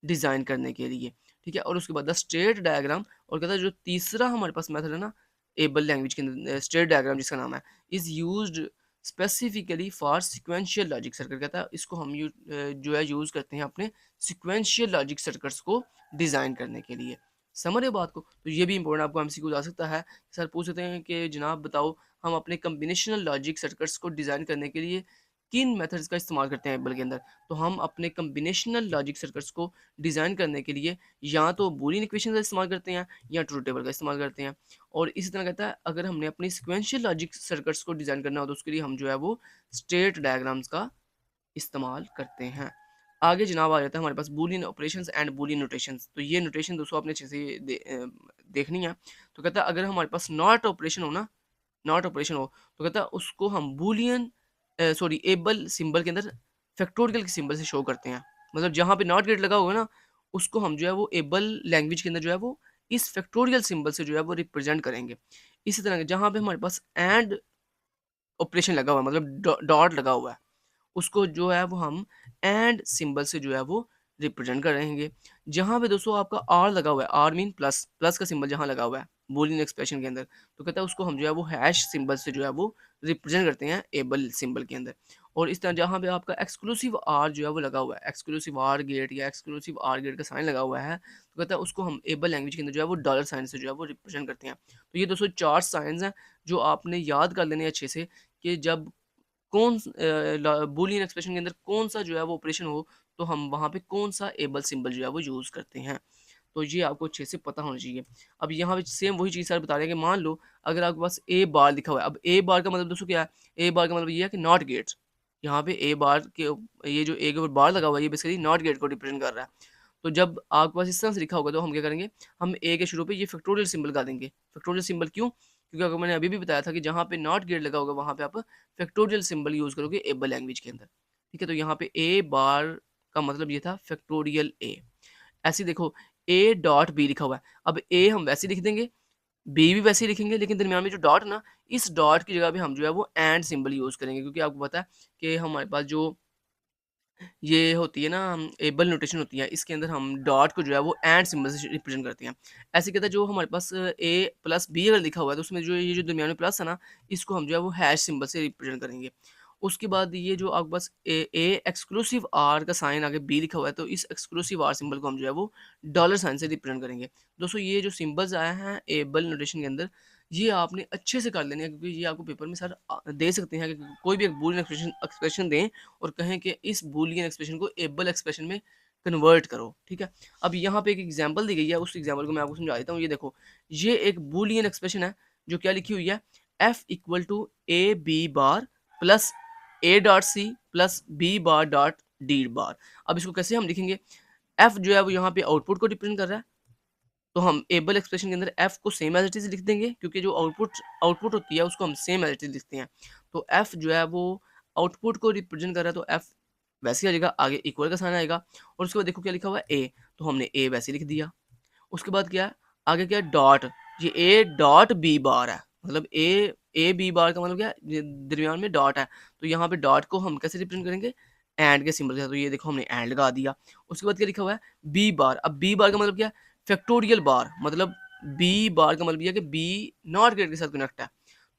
डिज़ाइन करने के लिए, ठीक है। और उसके बाद द स्टेट डायग्राम, और कहता है जो तीसरा हमारे पास मेथड है ना एबल लैंग्वेज के अंदर, स्टेट डायग्राम जिसका नाम है, is used specifically for sequential logic circuit. कहता है इसको हम जो है यूज़ करते हैं अपने सिक्वेंशियल लॉजिक सर्किट्स को डिज़ाइन करने के लिए। समझ रहे हो बात को? तो ये भी इंपॉर्टेंट आपको एमसीक्यू आ सकता है। सर पूछ सकते हैं कि जनाब बताओ हम अपने कॉम्बिनेशनल लॉजिक सर्किट्स को डिज़ाइन करने के लिए किन मेथड्स का इस्तेमाल करते हैं एबल के अंदर? तो हम अपने कॉम्बिनेशनल लॉजिक सर्किट्स को डिज़ाइन करने के लिए या तो बूलियन इक्वेशन का इस्तेमाल करते हैं या ट्रूथ टेबल का इस्तेमाल करते हैं। और इसी तरह कहता है अगर हमने अपनी सिक्वेंशियल लॉजिक सर्किट्स को डिज़ाइन करना हो तो उसके लिए हम जो है वो स्टेट डायग्राम्स का इस्तेमाल करते हैं। आगे जनाब आ जाता है हमारे पास Boolean operations and Boolean notations. तो ये नोटेशन दोस्तों आपने अच्छे से देखनी है। तो कहता है अगर हमारे पास नॉट ऑपरेशन हो ना, नॉट ऑपरेशन हो, तो कहता है उसको हम बूलियन सॉरी एबल सिंबल के अंदर फैक्टोरियल के सिंबल से शो करते हैं। मतलब जहाँ पे नॉट गेट लगा होगा ना, उसको हम जो है वो एबल लैंग्वेज के अंदर जो है वो इस फैक्टोरियल सिंबल से जो है वो रिप्रेजेंट करेंगे। इसी तरह जहाँ पे हमारे पास एंड ऑपरेशन लगा हुआ है, मतलब डॉट लगा हुआ है, उसको जो है वो हम एंड सिंबल से जो है वो रिप्रेजेंट कर रहेंगे। जहाँ पे दोस्तों आपका आर लगा हुआ है, आर मीन प्लस, प्लस का सिंबल जहाँ लगा हुआ है बूलियन एक्सप्रेशन के अंदर, तो कहता है उसको हम जो है वो हैश सिंबल से जो है वो रिप्रेजेंट करते हैं एबल सिंबल के अंदर। और इस तरह जहाँ पे आपका एक्सक्लूसिव आर जो है वो लगा हुआ है, एक्सक्लूसिव आर गेट या एक्सक्लूसिव आर गेट का साइन लगा हुआ है, तो कहता है उसको हम एबल लैंग्वेज के अंदर जो है वो डॉलर साइन से जो है वो रिप्रेजेंट करते हैं। तो ये दोस्तों चार साइंस हैं जो आपने याद कर लेने अच्छे से, कि जब बूलियन एक्सप्रेशन के अंदर कौन सा जो है वो ऑपरेशन हो, तो हम वहाँ पे कौन सा एबल सिंबल जो है वो यूज़ करते हैं। तो ये आपको अच्छे से पता होना चाहिए। अब यहाँ पे सेम वही चीज़ सर बता रहे हैं कि मान लो अगर आपके पास ए बार लिखा हुआ है, अब ए बार का मतलब दोस्तों क्या है? ए बार का मतलब ये है कि नॉट गेट्स। यहाँ पे ए बार के ये जो ए के ऊपर बार लगा हुआ है, ये बेसिकली नॉट गेट को रिप्रेजेंट कर रहा है। तो जब आपके पास इस तरह से लिखा होगा तो हम क्या करेंगे, हम ए के शुरू पे ये फैक्टोरियल सिंबल लगा देंगे। फैक्टोरियल सिंबल क्यों? क्योंकि अगर मैंने अभी भी बताया था कि जहाँ पे नॉट गेट लगा होगा वहाँ पे आप फैक्टोरियल सिंबल यूज़ करोगे एबल लैंग्वेज के अंदर। ठीक है? तो यहाँ पे ए बार का मतलब ये था फैक्टोरियल ए। ऐसे ही देखो ए डॉट बी लिखा हुआ है। अब ए हम वैसे ही लिख देंगे, बी भी वैसे ही लिखेंगे, लेकिन दरमियान में जो डॉट है ना, इस डॉट की जगह पे हम जो है वो एंड सिंबल यूज़ करेंगे, क्योंकि आपको पता है कि हमारे पास जो ये होती है ना एबल नोटेशन होती है, इसके अंदर हम डॉट को जो है वो एंड सिंबल से रिप्रेजेंट करते हैं। ऐसे कहता है जो हमारे पास ए प्लस बी अगर लिखा हुआ है तो उसमें जो ये जो दरमियान में प्लस है ना, इसको हम जो है वो हैश सिंबल से रिप्रेजेंट करेंगे। उसके बाद ये जो आपके पास ए एक्सक्लूसिव आर का साइन आगे बी लिखा हुआ है, तो इस एक्सक्लूसिव आर सिंबल को हम जो है वो डॉलर साइन से रिप्रेजेंट करेंगे। दोस्तों ये जो सिंबल्स आए हैं एबल नोटेशन के अंदर, ये आपने अच्छे से कर लेने हैं, क्योंकि ये आपको पेपर में सर दे सकते हैं कि कोई भी एक बूलियन एक्सप्रेशन एक्सप्रेशन दें और कहें कि इस बूलियन एक्सप्रेशन को एबल एक्सप्रेशन में कन्वर्ट करो, ठीक है। अब यहाँ पे एक एग्जांपल दी गई है, उस एग्जांपल को मैं आपको समझा देता हूँ। ये देखो, ये एक बूलियन एक्सप्रेशन है जो क्या लिखी हुई है, F equal to A B bar plus A dot C plus B bar dot D bar. अब इसको कैसे हम लिखेंगे? एफ जो है वो यहाँ पे आउटपुट को रिप्रेजेंट कर रहा है, तो हम एबल एक्सप्रेशन के अंदर एफ को सेम एज इट इज लिख देंगे, क्योंकि जो आउटपुट आउटपुट होती है उसको हम सेम एज इट इज लिखते हैं। तो एफ जो है वो आउटपुट को रिप्रेजेंट कर रहा है, तो एफ वैसे ही आ जाएगा, आगे इक्वल का साइन आएगा। और उसके बाद देखो क्या लिखा हुआ है ए, तो हमने ए वैसे लिख दिया। उसके बाद क्या है, आगे क्या है, डॉट, ये ए डॉट बी बार है, मतलब ए बी बार का मतलब क्या है, दरमियान में डॉट है, तो यहाँ पे डॉट को हम कैसे रिप्रेजेंट करेंगे, एंड के सिंबल के साथ। तो ये देखो हमने एंड लगा दिया। उसके बाद क्या लिखा हुआ है, बी बार। अब बी बार का मतलब क्या है, फैक्टोरियल बार, मतलब बी बार का मतलब ये है कि बी नॉट ग्रेड के साथ कनेक्ट है,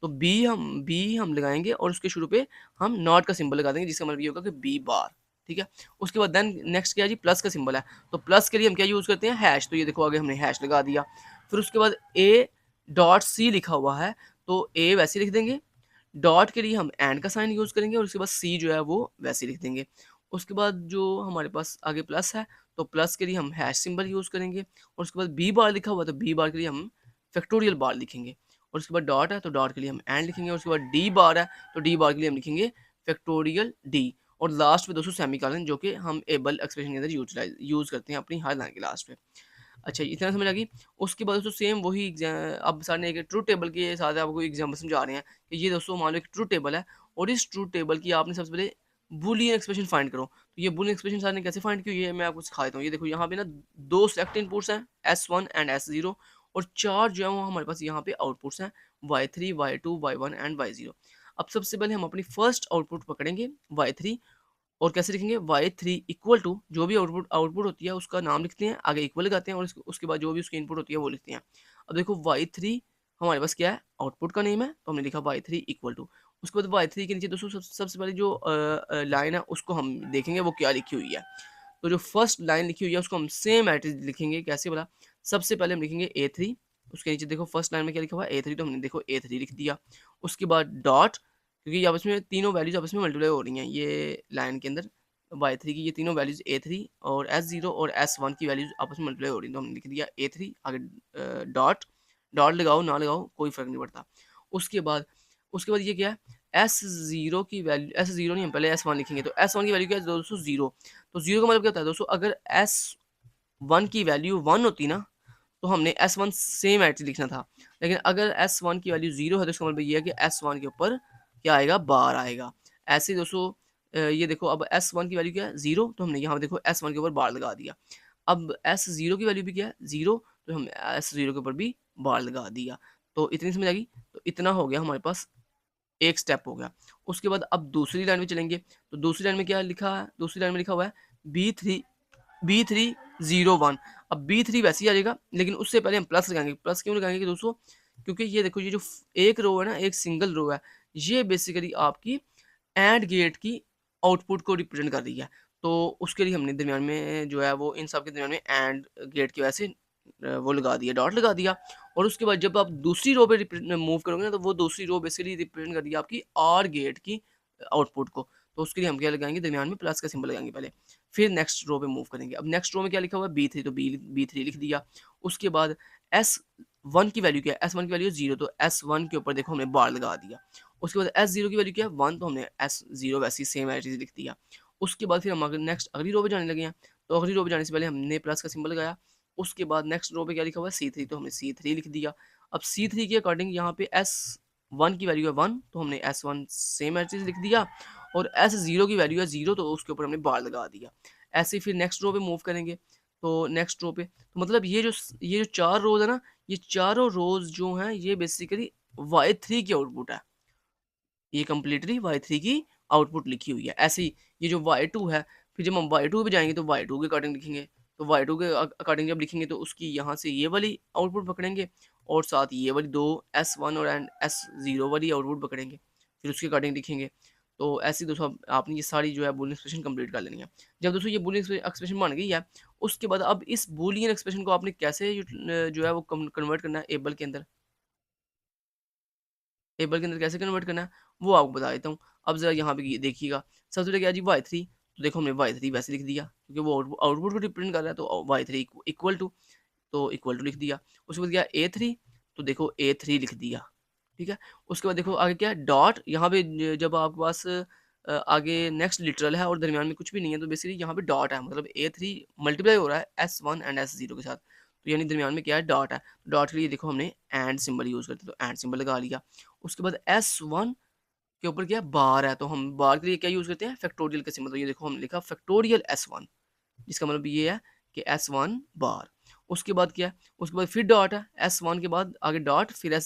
तो बी हम लगाएंगे और उसके शुरू पे हम नॉट का सिंबल लगा देंगे, जिसका मतलब ये होगा कि बी बार, ठीक है। उसके बाद देन नेक्स्ट क्या है जी, प्लस का सिंबल है, तो प्लस के लिए हम क्या यूज़ करते हैं, हैश। तो ये देखो आगे हमने हैश लगा दिया। फिर उसके बाद ए डॉट सी लिखा हुआ है, तो ए वैसे लिख देंगे, डॉट के लिए हम एंड का साइन यूज़ करेंगे और उसके बाद सी जो है वो वैसे लिख देंगे। उसके बाद जो हमारे पास आगे प्लस है, तो प्लस के लिए हम हैश सिंबल यूज़ करेंगे और उसके बाद बी बार लिखा हुआ है, तो बी बार के लिए हम फैक्टोरियल बार लिखेंगे। और उसके बाद डॉट है, तो डॉट के लिए हम एंड लिखेंगे। और उसके बाद डी बार है, तो डी बार के लिए हम लिखेंगे फैक्टोरियल डी। और लास्ट में दोस्तों सेमीकोलन, जो कि हम एबल एक्सप्रेशन के अंदर यूज़ करते हैं अपनी हर लाइन के लास्ट पे। अच्छा, इतना समझ आ गई। उसके बाद दोस्तों सेम वही अब सर ने एक ट्रुथ टेबल के साथ आपको एग्जांपल समझा रहे हैं कि ये दोस्तों मान लो एक ट्रुथ टेबल है और इस ट्रुथ टेबल की आपने सबसे पहले बूलियन एक्सप्रेशन फाइंड करो। तो ये बूलियन एक्सप्रेशन सर ने कैसे फाइंड की, ये मैं आपको सिखा देता हूँ। ये देखो यहाँ पे ना 2 सिलेक्ट इनपुट्स हैं, S1 एंड S0, और 4 जो है वो हमारे पास यहाँ पे आउटपुट्स हैं, Y3, Y2, Y1 and Y0। अब सबसे पहले हम अपनी फर्स्ट आउटपुट पकड़ेंगे Y3, और कैसे लिखेंगे, y3 इक्वल टू जो भी आउटपुट आउटपुट होती है उसका नाम लिखते हैं, आगे इक्वल लगाते हैं और उसके बाद जो भी उसकी इनपुट होती है वो लिखते हैं। अब देखो y3 हमारे पास क्या है, आउटपुट का नेम है, तो हमने लिखा y3 इक्वल टू। उसके बाद y3 के नीचे दोस्तों सबसे पहले जो लाइन है उसको हम देखेंगे वो क्या लिखी हुई है। तो जो फर्स्ट लाइन लिखी हुई है उसको हम सेम एट इज लिखेंगे। कैसे बोला, सबसे पहले हम लिखेंगे A3, उसके नीचे देखो फर्स्ट लाइन में क्या लिखा हुआ है A3, तो हमने देखो A3 लिख दिया। उसके बाद डॉट, क्योंकि ये आपस में तीनों वैल्यूज आपस में मल्टीप्लाई हो रही हैं ये लाइन के अंदर, y3 की ये तीनों वैल्यूज A3 और S0 और S1 की वैल्यूज आपस में मल्टीप्लाई हो रही हैं, तो हमने लिख दिया A3, आगे डॉट, डॉट लगाओ ना लगाओ कोई फर्क नहीं पड़ता। उसके बाद ये क्या है, S0 की वैल्यू, S0 नहीं, हम पहले S1 लिखेंगे, तो S1 की वैल्यू क्या है दोस्तों 0। तो 0 का मतलब क्या होता है दोस्तों, अगर S1 की वैल्यू 1 होती ना तो हमने S1 सेम एट लिखना था, लेकिन अगर S1 की वैल्यू 0 है तो इसका मतलब ये है कि S1 के ऊपर क्या आएगा, बार आएगा। ऐसे ही दोस्तों ये देखो अब S1 की वैल्यू क्या है 0, तो हमने यहाँ देखो S1 के ऊपर बार लगा दिया। अब S0 की वैल्यू भी क्या है 0, तो हमने S0 के ऊपर भी बार लगा दिया। तो इतनी समझ आ गई। तो इतना हो गया हमारे पास, एक स्टेप हो गया। उसके बाद अब दूसरी लाइन में चलेंगे, तो दूसरी लाइन में क्या लिखा है, दूसरी लाइन में लिखा हुआ है B3 01। अब B3 वैसे ही आ जाएगा, लेकिन उससे पहले हम प्लस लगाएंगे। प्लस क्यों लगाएंगे कि दोस्तों, क्योंकि ये देखो ये जो एक रो है ना, एक सिंगल रो है, ये बेसिकली आपकी एंड गेट की आउटपुट को रिप्रेजेंट कर रही है। तो उसके लिए हमने दरमियान में जो है वो इन सब के दरमियान में एंड गेट की वजह से वो लगा दिया, डॉट लगा दिया। और उसके बाद जब आप दूसरी रो पे मूव करोगे ना, तो वो दूसरी रो बेसिकली रिप्रेजेंट कर रही है आपकी आर गेट की आउटपुट को। तो उसके लिए हम क्या लगाएंगे, दरमियान में प्लस का सिंबल लगाएंगे पहले, फिर नेक्स्ट रो पे मूव करेंगे। अब नेक्स्ट रो में क्या लिखा हुआ है B3, तो B3 लिख दिया। उसके बाद S1 की वैल्यू क्या है, S1 की वैल्यू 0, तो S1 के ऊपर देखो हमने बार लगा दिया। उसके बाद S0 की वैल्यू क्या है 1, तो हमने S0 वैसे ही सेम एज इट इज लिख दिया। उसके बाद फिर हम अगर नेक्स्ट अगली रो पे जाने लगे हैं, तो अगली रो पे जाने से पहले हमने प्लस का सिंबल लगाया। उसके बाद नेक्स्ट रो पे क्या लिखा हुआ है C3, तो हमने C3 लिख दिया। अब C3 के अकॉर्डिंग यहाँ पे S1 की वैल्यू है 1, तो हमने S1 same as it is लिख दिया। और S0 की वैल्यू है 0, तो उसके ऊपर हमने बार लगा दिया। ऐसे ही फिर नेक्स्ट रो पे मूव करेंगे, तो नेक्स्ट रो पे तो मतलब ये जो 4 रोज़ है ना, ये चारों रोज़ जो हैं ये बेसिकली Y3 की आउटपुट है। ये कंप्लीटली Y3 की आउटपुट लिखी हुई है। ऐसे ही ये जो Y2 है, फिर जब हम Y2 पे जाएँगे तो Y2 के अकॉर्डिंग लिखेंगे। तो Y2 के अकॉर्डिंग जब लिखेंगे तो उसकी यहाँ से ये वाली आउटपुट पकड़ेंगे और साथ ये वाली 2 S1 और एंड S0 वाली आउटपुट पकड़ेंगे। फिर उसके अकॉर्डिंग लिखेंगे। तो ऐसे ही दोस्तों आपने ये सारी जो है बूलियन एक्सप्रेशन कंप्लीट कर लेनी है। जब दोस्तों ये बूलियन एक्सप्रेशन बन गई है, उसके बाद अब इस बूलियन एक्सप्रेशन को आपने कैसे जो है वो कन्वर्ट करना है एबल के अंदर। टेबल के अंदर कैसे कन्वर्ट करना है, वो आपको बता देता हूँ। अब ज़रा यहाँ पे ये देखिएगा, सबसे पहले क्या है जी Y3, तो देखो हमने Y3 वैसे लिख दिया क्योंकि वो आउटपुट को रिप्रेजेंट कर रहा है, तो Y3 इक्वल टू, तो इक्वल टू लिख दिया। उसके बाद क्या A3, तो देखो A3 लिख दिया, ठीक है। उसके बाद देखो आगे क्या है डॉट, यहाँ पे जब आपके पास आगे नेक्स्ट लिटरल है और दरमियान में कुछ भी नहीं है, तो बेसिकली यहाँ पे डॉट है, मतलब A3 मल्टीप्लाई हो रहा है S1 एंड S0 के साथ, तो यानी दरमियान में क्या है डॉट है। डॉट के लिए देखो हमने एंड सिंबल यूज़ करते हैं, तो एंड सिंबल लगा लिया। उसके बाद S1 के ऊपर क्या है बार है, तो हम बार के लिए क्या यूज़ करते हैं, फैक्टोरियल का सिंबल। तो ये देखो हमने लिखा फैक्टोरियल S1, जिसका मतलब ये है कि S1 बार। उसके बाद क्या है, उसके बाद फिर डॉट है, S1 के बाद आगे डॉट, फिर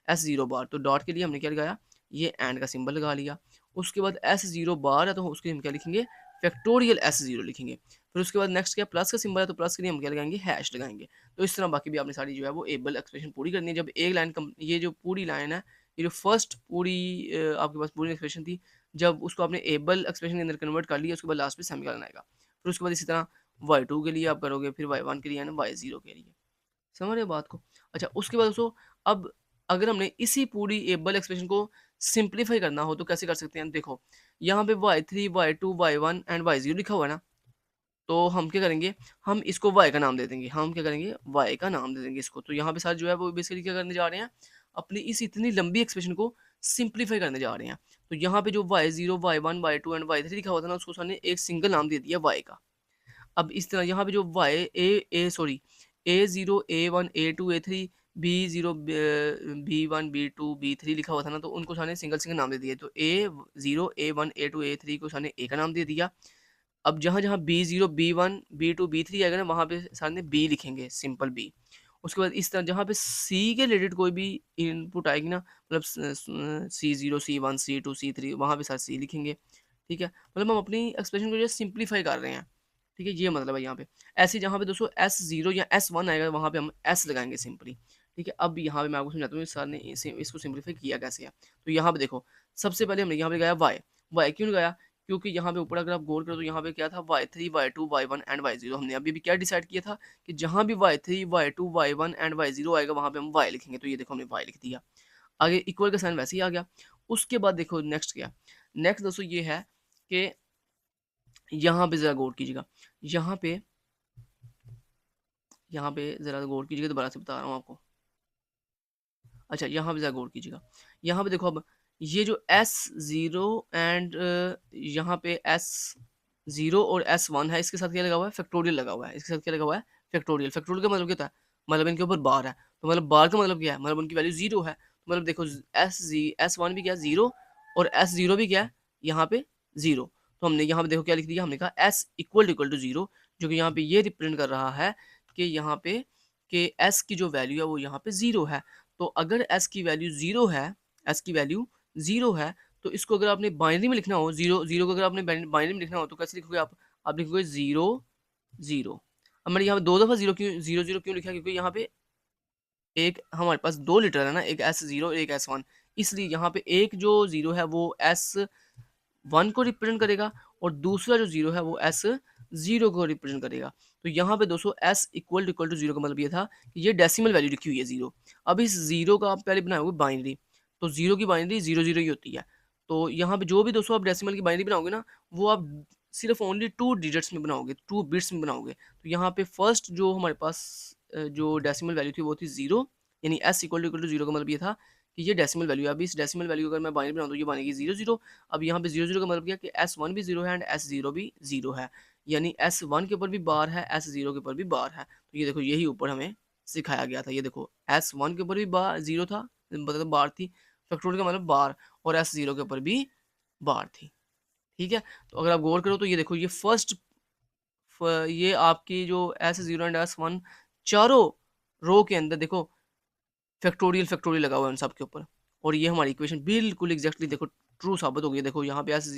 S0 बार। तो डॉट के लिए हमने क्या लगाया, ये एंड का सिंबल लगा लिया। उसके बाद S0 बार है, तो उसके लिए हम क्या लिखेंगे, फैक्टोरियल S0 लिखेंगे। फिर उसके बाद नेक्स्ट क्या प्लस का सिंबल है, तो प्लस के लिए हम क्या लगाएंगे, हैश लगाएंगे। तो इस तरह बाकी भी आपने सारी जो है वो एबल एक्सप्रेशन पूरी करनी है। जब एक लाइन ये जो पूरी लाइन है, ये जो फर्स्ट पूरी आपके पास पूरी एक्सप्रेशन थी, जब उसको आपने एबल एक्सप्रेशन के अंदर कन्वर्ट कर लिया, उसके बाद लास्ट में सेमीकोलन आएगा। फिर उसके बाद इसी तरह Y2 के लिए आप करोगे, फिर Y1 के लिए ना Y0 के लिए। समझ रहे हो बात को? अच्छा, उसके बाद दोस्तों अब अगर हमने इसी पूरी एबल एक्सप्रेशन को सिंप्लीफाई करना हो तो कैसे कर सकते हैं? देखो, यहाँ पे Y3, Y2, Y1 and Y0 लिखा हुआ है ना, तो हम क्या करेंगे, हम इसको Y का नाम दे देंगे। हम क्या करेंगे, Y का नाम दे देंगे इसको। तो यहाँ पे सर जो है वो बेसिकली क्या करने जा रहे हैं, अपनी इस इतनी लंबी एक्सप्रेशन को सिंप्लीफाई करने जा रहे हैं। तो यहाँ पे जो Y0, Y1, Y2 and Y3 लिखा हुआ था ना, उसको सर ने एक सिंगल नाम दे दिया Y का। अब इस तरह यहाँ पे जो A0 A1 A2 A3 B0 B1 B2 B3 लिखा हुआ था ना, तो उनको सारे सिंगल सिंगल नाम दे दिए। तो A0 A1 A2 A3 को सारे ए का नाम दे दिया। अब जहाँ-जहाँ B0 B1 B2 B3 आएगा ना, वहाँ पे सामने B लिखेंगे, सिंपल B। उसके बाद इस तरह जहाँ पे C के रिलेटेड कोई भी इनपुट आएगी ना, मतलब C0 C1 C2 C3, वहाँ पे सारे C लिखेंगे। ठीक है, मतलब हम अपनी एक्सप्रेशन को जो है सिंप्लीफाई कर रहे हैं। ठीक है, ये मतलब है यहाँ पे। ऐसे जहाँ पे दोस्तों S0 या S1 आएगा, वहाँ पे हम S लगाएंगे सिंपली। ठीक है, अब यहाँ पे मैं आपको समझाता हूँ इस सर ने इसको सिंप्लीफाई किया कैसे है। तो यहाँ पे देखो, सबसे पहले हमने यहाँ पे लगाया y क्यों लगाया, क्योंकि यहाँ पे ऊपर अगर आप गौर करो तो यहाँ पे क्या था, y3 y2 y1 and y0। हमने अभी भी क्या डिसाइड किया था कि जहाँ भी y3 y2 y1 and y0 आएगा, वहाँ पे हम y लिखेंगे। तो ये देखो हमने y लिख दिया। आगे इक्वल का साइन वैसे ही आ गया। उसके बाद देखो नेक्स्ट क्या, नेक्स्ट दोस्तों ये है कि यहाँ पे जरा गौर कीजिएगा, यहाँ पे जरा गौर कीजिएगा, दोबारा से बता रहा हूँ आपको। अच्छा, यहाँ पे ज़रा गौर कीजिएगा। यहाँ पे देखो, अब ये जो S0 एंड यहाँ पे S0 और S1 है, इसके साथ क्या लगा हुआ है, फैक्टोरियल लगा हुआ है। इसके साथ क्या लगा हुआ है, फैक्टोरियल। फैक्टोरियल का मतलब क्या होता है, मतलब इनके ऊपर बार है। तो मतलब बार का मतलब क्या है, मतलब उनकी वैल्यू 0 है। तो मतलब देखो S1 भी क्या है, 0, और S0 भी क्या है, यहाँ पे 0। तो हमने यहाँ पे देखो क्या लिख दिया, हमने कहा S इक्वल टू 0, जो कि यहाँ पे ये रिप्रेजेंट कर रहा है कि यहाँ पे कि S की जो वैल्यू है वो यहाँ पे 0 है। तो अगर s की वैल्यू 0 है, s की वैल्यू 0 है, तो इसको अगर आपने बाइनरी में लिखना हो, 0 को अगर आपने बाइनरी में लिखना हो, तो कैसे लिखोगे आप लिखोगे 0 0। अब मैंने यहाँ पे 2 दफ़ा 0 क्यों लिखा, क्योंकि यहाँ पे एक हमारे पास 2 लिटर है ना, एक S0 एक S1, इसलिए यहाँ पे एक जो 0 है वो S1 को रिप्रेजेंट करेगा, और दूसरा जो 0 है वो S0 को रिप्रेजेंट करेगा। तो यहाँ पे दोस्तों S इक्वल टू 0 का मतलब ये था कि ये डेसिमल वैल्यू लिखी हुई है 0। अब इस 0 का आप पहले बनाओगे बाइनरी, तो 0 की बाइनरी 0 0 ही होती है। तो यहाँ पे जो भी दोस्तों आप डेसिमल की बाइनरी बनाओगे ना, वो आप सिर्फ ओनली 2 डिजिट्स में बनाओगे, 2 बिट्स में बनाओगे। तो यहाँ पे फर्स्ट जो हमारे पास जो डेसिमल वैल्यू थी वो थी 0, यानी S इक्वल टू 0 का मतलब ये था कि ये डेसिमल वैल्यू है। अब इस डेसिमल वैल्यू अगर मैं बाइनरी बनाऊँ, तो ये बनेगी 0 0। अब यहाँ पे 0 0 का मतलब क्या कि S1 भी 0 है एंड S0 भी 0 है, यानी S1 के ऊपर भी बार है, S0 के ऊपर भी बार है। तो ये देखो यही ऊपर हमें सिखाया गया था। ये देखो S1 के ऊपर भी बार 0 था, मतलब बार थी, फैक्टोरियल का मतलब बार, और S0 के ऊपर भी बार थी। ठीक है, तो अगर आप गौर करो तो ये देखो ये ये आपकी जो S0 एंड S1 चारों रो के अंदर देखो फैक्टोरियल लगा हुआ है उन सब के ऊपर, और ये हमारी इक्वेशन बिल्कुल एग्जैक्टली देखो ट्रू साबित हो गई। देखो यहाँ पे एस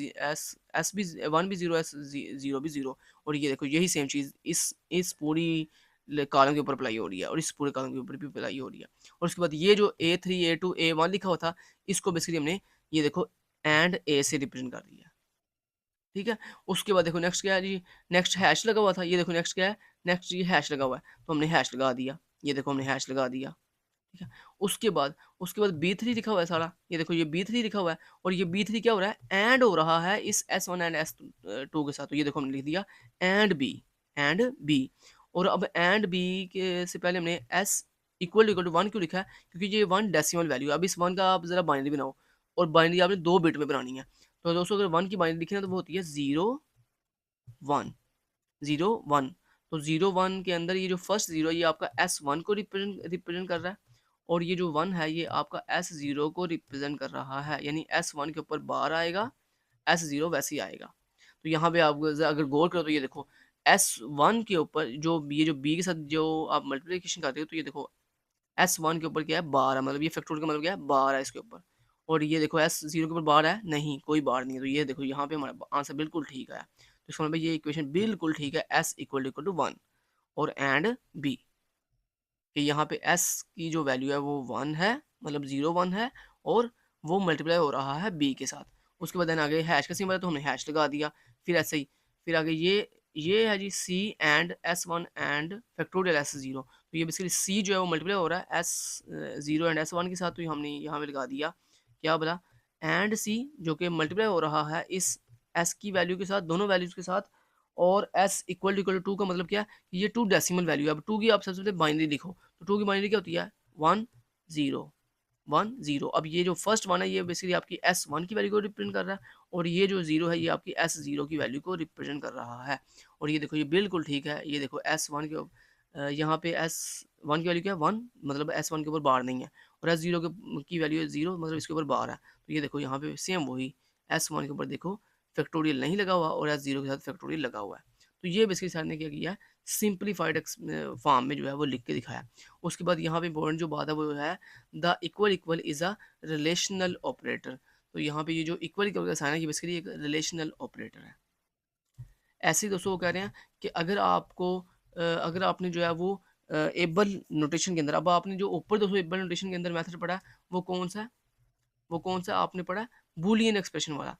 भी 1 भी 0, S0 भी 0, और ये देखो यही सेम चीज़ इस पूरी कॉलम के ऊपर अप्लाई हो रही है, और इस पूरे कॉलम के ऊपर भी अप्लाई हो रही है। और उसके बाद ये जो A3 A2 A1 लिखा हुआ था, इसको बेसिकली हमने ये देखो एंड ए से रिप्रेजेंट कर दिया। ठीक है, उसके बाद देखो नेक्स्ट क्या है जी, नेक्स्ट हैश लगा हुआ था। ये देखो नेक्स्ट क्या है, नेक्स्ट ये हैश लगा हुआ है, तो हमने हैश लगा दिया। ये देखो हमने हैश लगा दिया। ठीक है, उसके बाद B3 लिखा हुआ है सारा। ये देखो ये B3 लिखा हुआ है, और ये B3 क्या हो रहा है, एंड हो रहा है इस S1 एंड S2 के साथ। तो ये देखो हमने लिख दिया एंड बी। और अब एंड बी के से पहले हमने S इक्वल टू 1 क्यों लिखा है, क्योंकि ये 1 डेसिमल वैल्यू है। अब इस 1 का आप जरा बाइनरी बनाओ, और बाइनरी आपने 2 बिट में बनानी है। तो दोस्तों अगर 1 की बाइनरी लिखी ना, तो वो होती है 0 1 0 1। तो 0 1 के अंदर ये जो फर्स्ट 0 है, ये आपका S1 को रिप्रेजेंट कर रहा है, और ये जो 1 है ये आपका S0 को रिप्रेजेंट कर रहा है, यानी S1 के ऊपर बार आएगा, S0 वैसे ही आएगा। तो यहाँ पे आप अगर गौर करो तो ये देखो S1 के ऊपर जो ये जो B के साथ जो आप मल्टीप्लिकेशन करते हो, तो ये देखो S1 के ऊपर क्या है, बार है, मतलब ये फैक्टोरियल का मतलब क्या है, बार है इसके ऊपर। और ये देखो S0 के ऊपर बार है, नहीं कोई बार नहीं है। तो ये देखो यहाँ पे हमारा आंसर बिल्कुल ठीक है। तो इसका मतलब ये इक्वेशन बिल्कुल ठीक है, S इक्वल टू 1 और एंड बी, कि यहाँ पे S की जो वैल्यू है वो 1 है, मतलब 0 1 है, और वो मल्टीप्लाई हो रहा है B के साथ। उसके बाद देन आगे हैश का सिंबल है, तो हमने हैश लगा दिया। फिर ऐसे ही फिर आगे ये है जी C and S1 and factorial S0। तो ये बेसिकली C जो है वो मल्टीप्लाई हो रहा है S0 एंड S1 के साथ। तो हमने यहाँ पे लगा दिया क्या बोला, एंड C, जो कि मल्टीप्लाई हो रहा है इस S की वैल्यू के साथ, दोनों वैल्यूज के साथ। और S इक्वल टू 2 का मतलब क्या है, ये 2 डेसिमल वैल्यू है। अब 2 की आप सबसे पहले बाइनरी लिखो, तो 2 की बाइनरी क्या होती है, 1 0 1 0। अब ये जो फर्स्ट 1 है, ये बेसिकली आपकी S1 की वैल्यू को रिप्रेजेंट कर रहा है, और ये जो 0 है ये आपकी S0 की वैल्यू को रिप्रेजेंट कर रहा है। और ये देखो ये बिल्कुल ठीक है। ये देखो S1 के यहाँ पे S1 की वैल्यू क्या है 1, मतलब S1 के ऊपर बार नहीं है, और S0 की वैल्यू है 0, मतलब इसके ऊपर बार है। तो ये देखो यहाँ पे सेम वही S1 के ऊपर देखो फैक्टोरियल नहीं लगा हुआ और S0 के साथ फैक्टोरियल लगा हुआ है। तो ये बेसिकली सर ने क्या किया है, सिंप्लीफाइड फॉर्म में जो है वो लिख के दिखाया। उसके बाद यहाँ पे इंपॉर्टेंट जो बात है वो है the equal equal is a relational operator. तो यहाँ पे ये जो इक्वल इक्वल का साइन है ये बेसिकली एक रिलेशनल ऑपरेटर है। ऐसे ही दोस्तों वो कह रहे हैं कि अगर आपने जो है वो एबल नोटेशन के अंदर, अब आपने जो ऊपर दोस्तों एबल नोटेशन के अंदर मेथड पढ़ा है वो कौन सा है, वो कौन सा आपने पढ़ा है, बूलियन एक्सप्रेशन वाला,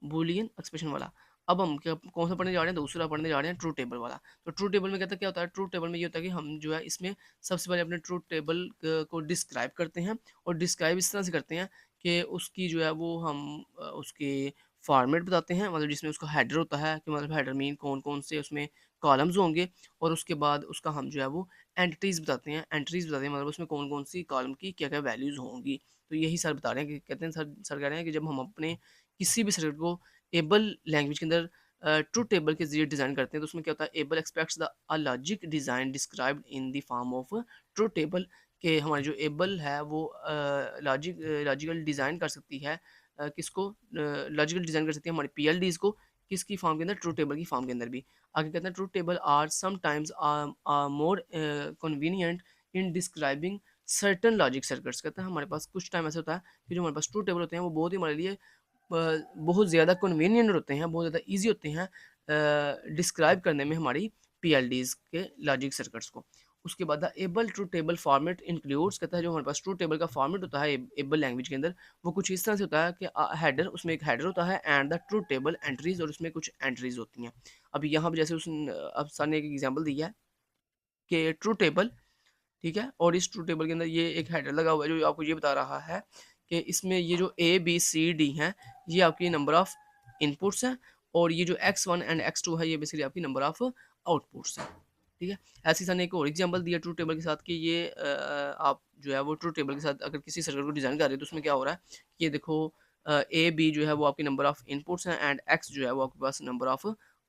बूलियन एक्सप्रेशन वाला। अब हम क्या कौन सा पढ़ने जा रहे हैं, दूसरा पढ़ने जा रहे हैं ट्रू टेबल वाला। तो ट्रू टेबल में कहता क्या होता है, ट्रू टेबल में ये होता है कि हम जो है इसमें सबसे पहले अपने ट्रू टेबल को डिस्क्राइब करते हैं, और डिस्क्राइब इस तरह से करते हैं कि उसकी जो है वो हम उसके फॉर्मेट बताते हैं, मतलब जिसमें उसका हेडर होता है कि मतलब हेडर मीन कौन कौन से उसमें कॉलम्स होंगे, और उसके बाद उसका हम जो है वो एंट्रीज बताते हैं, मतलब उसमें कौन कौन सी कॉलम की क्या क्या वैल्यूज़ होंगी। तो यही सर बता रहे हैं कि कहते हैं सर कह रहे हैं कि जब हम अपने किसी भी सर्किट को एबल लैंग्वेज के अंदर ट्रू टेबल के जरिए डिज़ाइन करते हैं तो उसमें क्या होता है, able aspects the a logic design described in the form of true table, के हमारी जो एबल है वो लॉजिकल डिज़ाइन कर सकती है किसको, लॉजिकल डिज़ाइन कर सकती है हमारी पीएलडीज़ को, किसकी फॉर्म के अंदर, ट्रू टेबल की फॉर्म के अंदर भी। आगे कहते हैं true table are sometimes more convenient in describing certain logic circuits. कहते हैं हमारे पास कुछ टाइम ऐसा होता है कि जो हमारे पास ट्रू टेबल होते हैं वो बहुत ही हमारे लिए बहुत ज़्यादा कन्वीनियंट होते हैं, बहुत ज़्यादा ईजी होते हैं डिस्क्राइब करने में हमारी पीएलडीज़ के लॉजिक सर्किट्स को। उसके बाद the able true table format includes, कहता है जो हमारे पास ट्रू टेबल का फॉर्मेट होता है एबल लैंग्वेज के अंदर वो कुछ इस तरह से होता है कि हेडर, उसमें एक हेडर होता है and the true table entries, और उसमें कुछ एंट्रीज होती हैं। अब यहाँ पे जैसे अब सर ने एक एग्जांपल दिया है कि ट्रू टेबल, ठीक है, और इस ट्रू टेबल के अंदर ये एक हेडर लगा हुआ है जो आपको ये बता रहा है कि इसमें ये जो ए बी सी डी हैं ये आपकी नंबर ऑफ इनपुट्स हैं, और ये जो x1 एंड x2 है ये बेसिकली आपकी नंबर ऑफ आउटपुट्स हैं। ठीक है, ऐसे ही सर ने एक और एग्जांपल दिया ट्रू टेबल के साथ कि ये आप जो है वो ट्रू टेबल के साथ अगर किसी सर्किट को डिज़ाइन कर रहे हो तो उसमें क्या हो रहा है, ये देखो ए बी जो है वो आपकी नंबर ऑफ इनपुट्स हैं एंड x जो है वो आपके पास नंबर ऑफ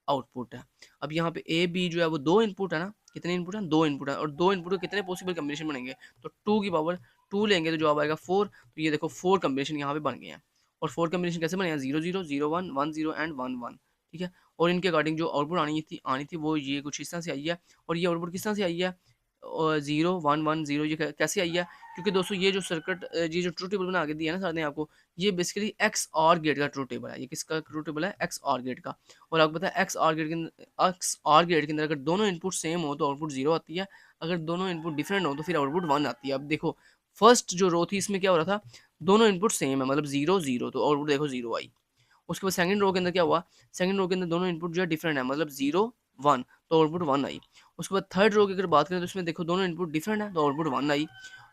आउटपुट है। अब यहाँ पे ए बी जो है वो दो इनपुट है ना, कितने इनपुट हैं, दो इनपुट हैं, और दो इनपुट के कितने पॉसिबल कम्बिनेशन बनेंगे, तो 2 की पावर 2 लेंगे तो जवाब आएगा 4। तो ये देखो 4 कम्बिनेशन यहाँ पे बन गए हैं, और 4 कम्बिनेशन कैसे बने हैं, 0 0 0 1 1 0 एंड 1 1। ठीक है, और इनके अकॉर्डिंग जो आउटपुट आनी थी वो ये कुछ इस तरह से आई है, और ये आउटपुट किस तरह से आई है, और 0 1 1 0 ये कैसे आई है, क्योंकि दोस्तों ये जो सर्किट ये जो ट्रू टेबल बना के दिया है ना सर ने आपको, ये बेसिकली एक्स और गेट का ट्रू टेबल है। ये किसका ट्रू टेबल है, एक्स और गेट का। और आपको पता है एक्स और गेट के अंदर अगर दोनों इनपुट सेम हो तो आउटपुट 0 आती है, अगर दोनों इनपुट डिफरेंट हो तो फिर आउटपुट 1 आती है। अब देखो फर्स्ट जो रो थी इसमें क्या हो रहा था, दोनों इनपुट सेम है, मतलब 0 0, तो आउटपुट देखो 0 आई। उसके बाद सेकंड रो के अंदर क्या हुआ, सेकंड रो के अंदर दोनों इनपुट जो है डिफरेंट है, मतलब 0 1, तो आउटपुट 1 आई। उसके बाद थर्ड रो की अगर बात करें तो इसमें देखो दोनों इनपुट डिफरेंट है तो आउटपुट 1 आई।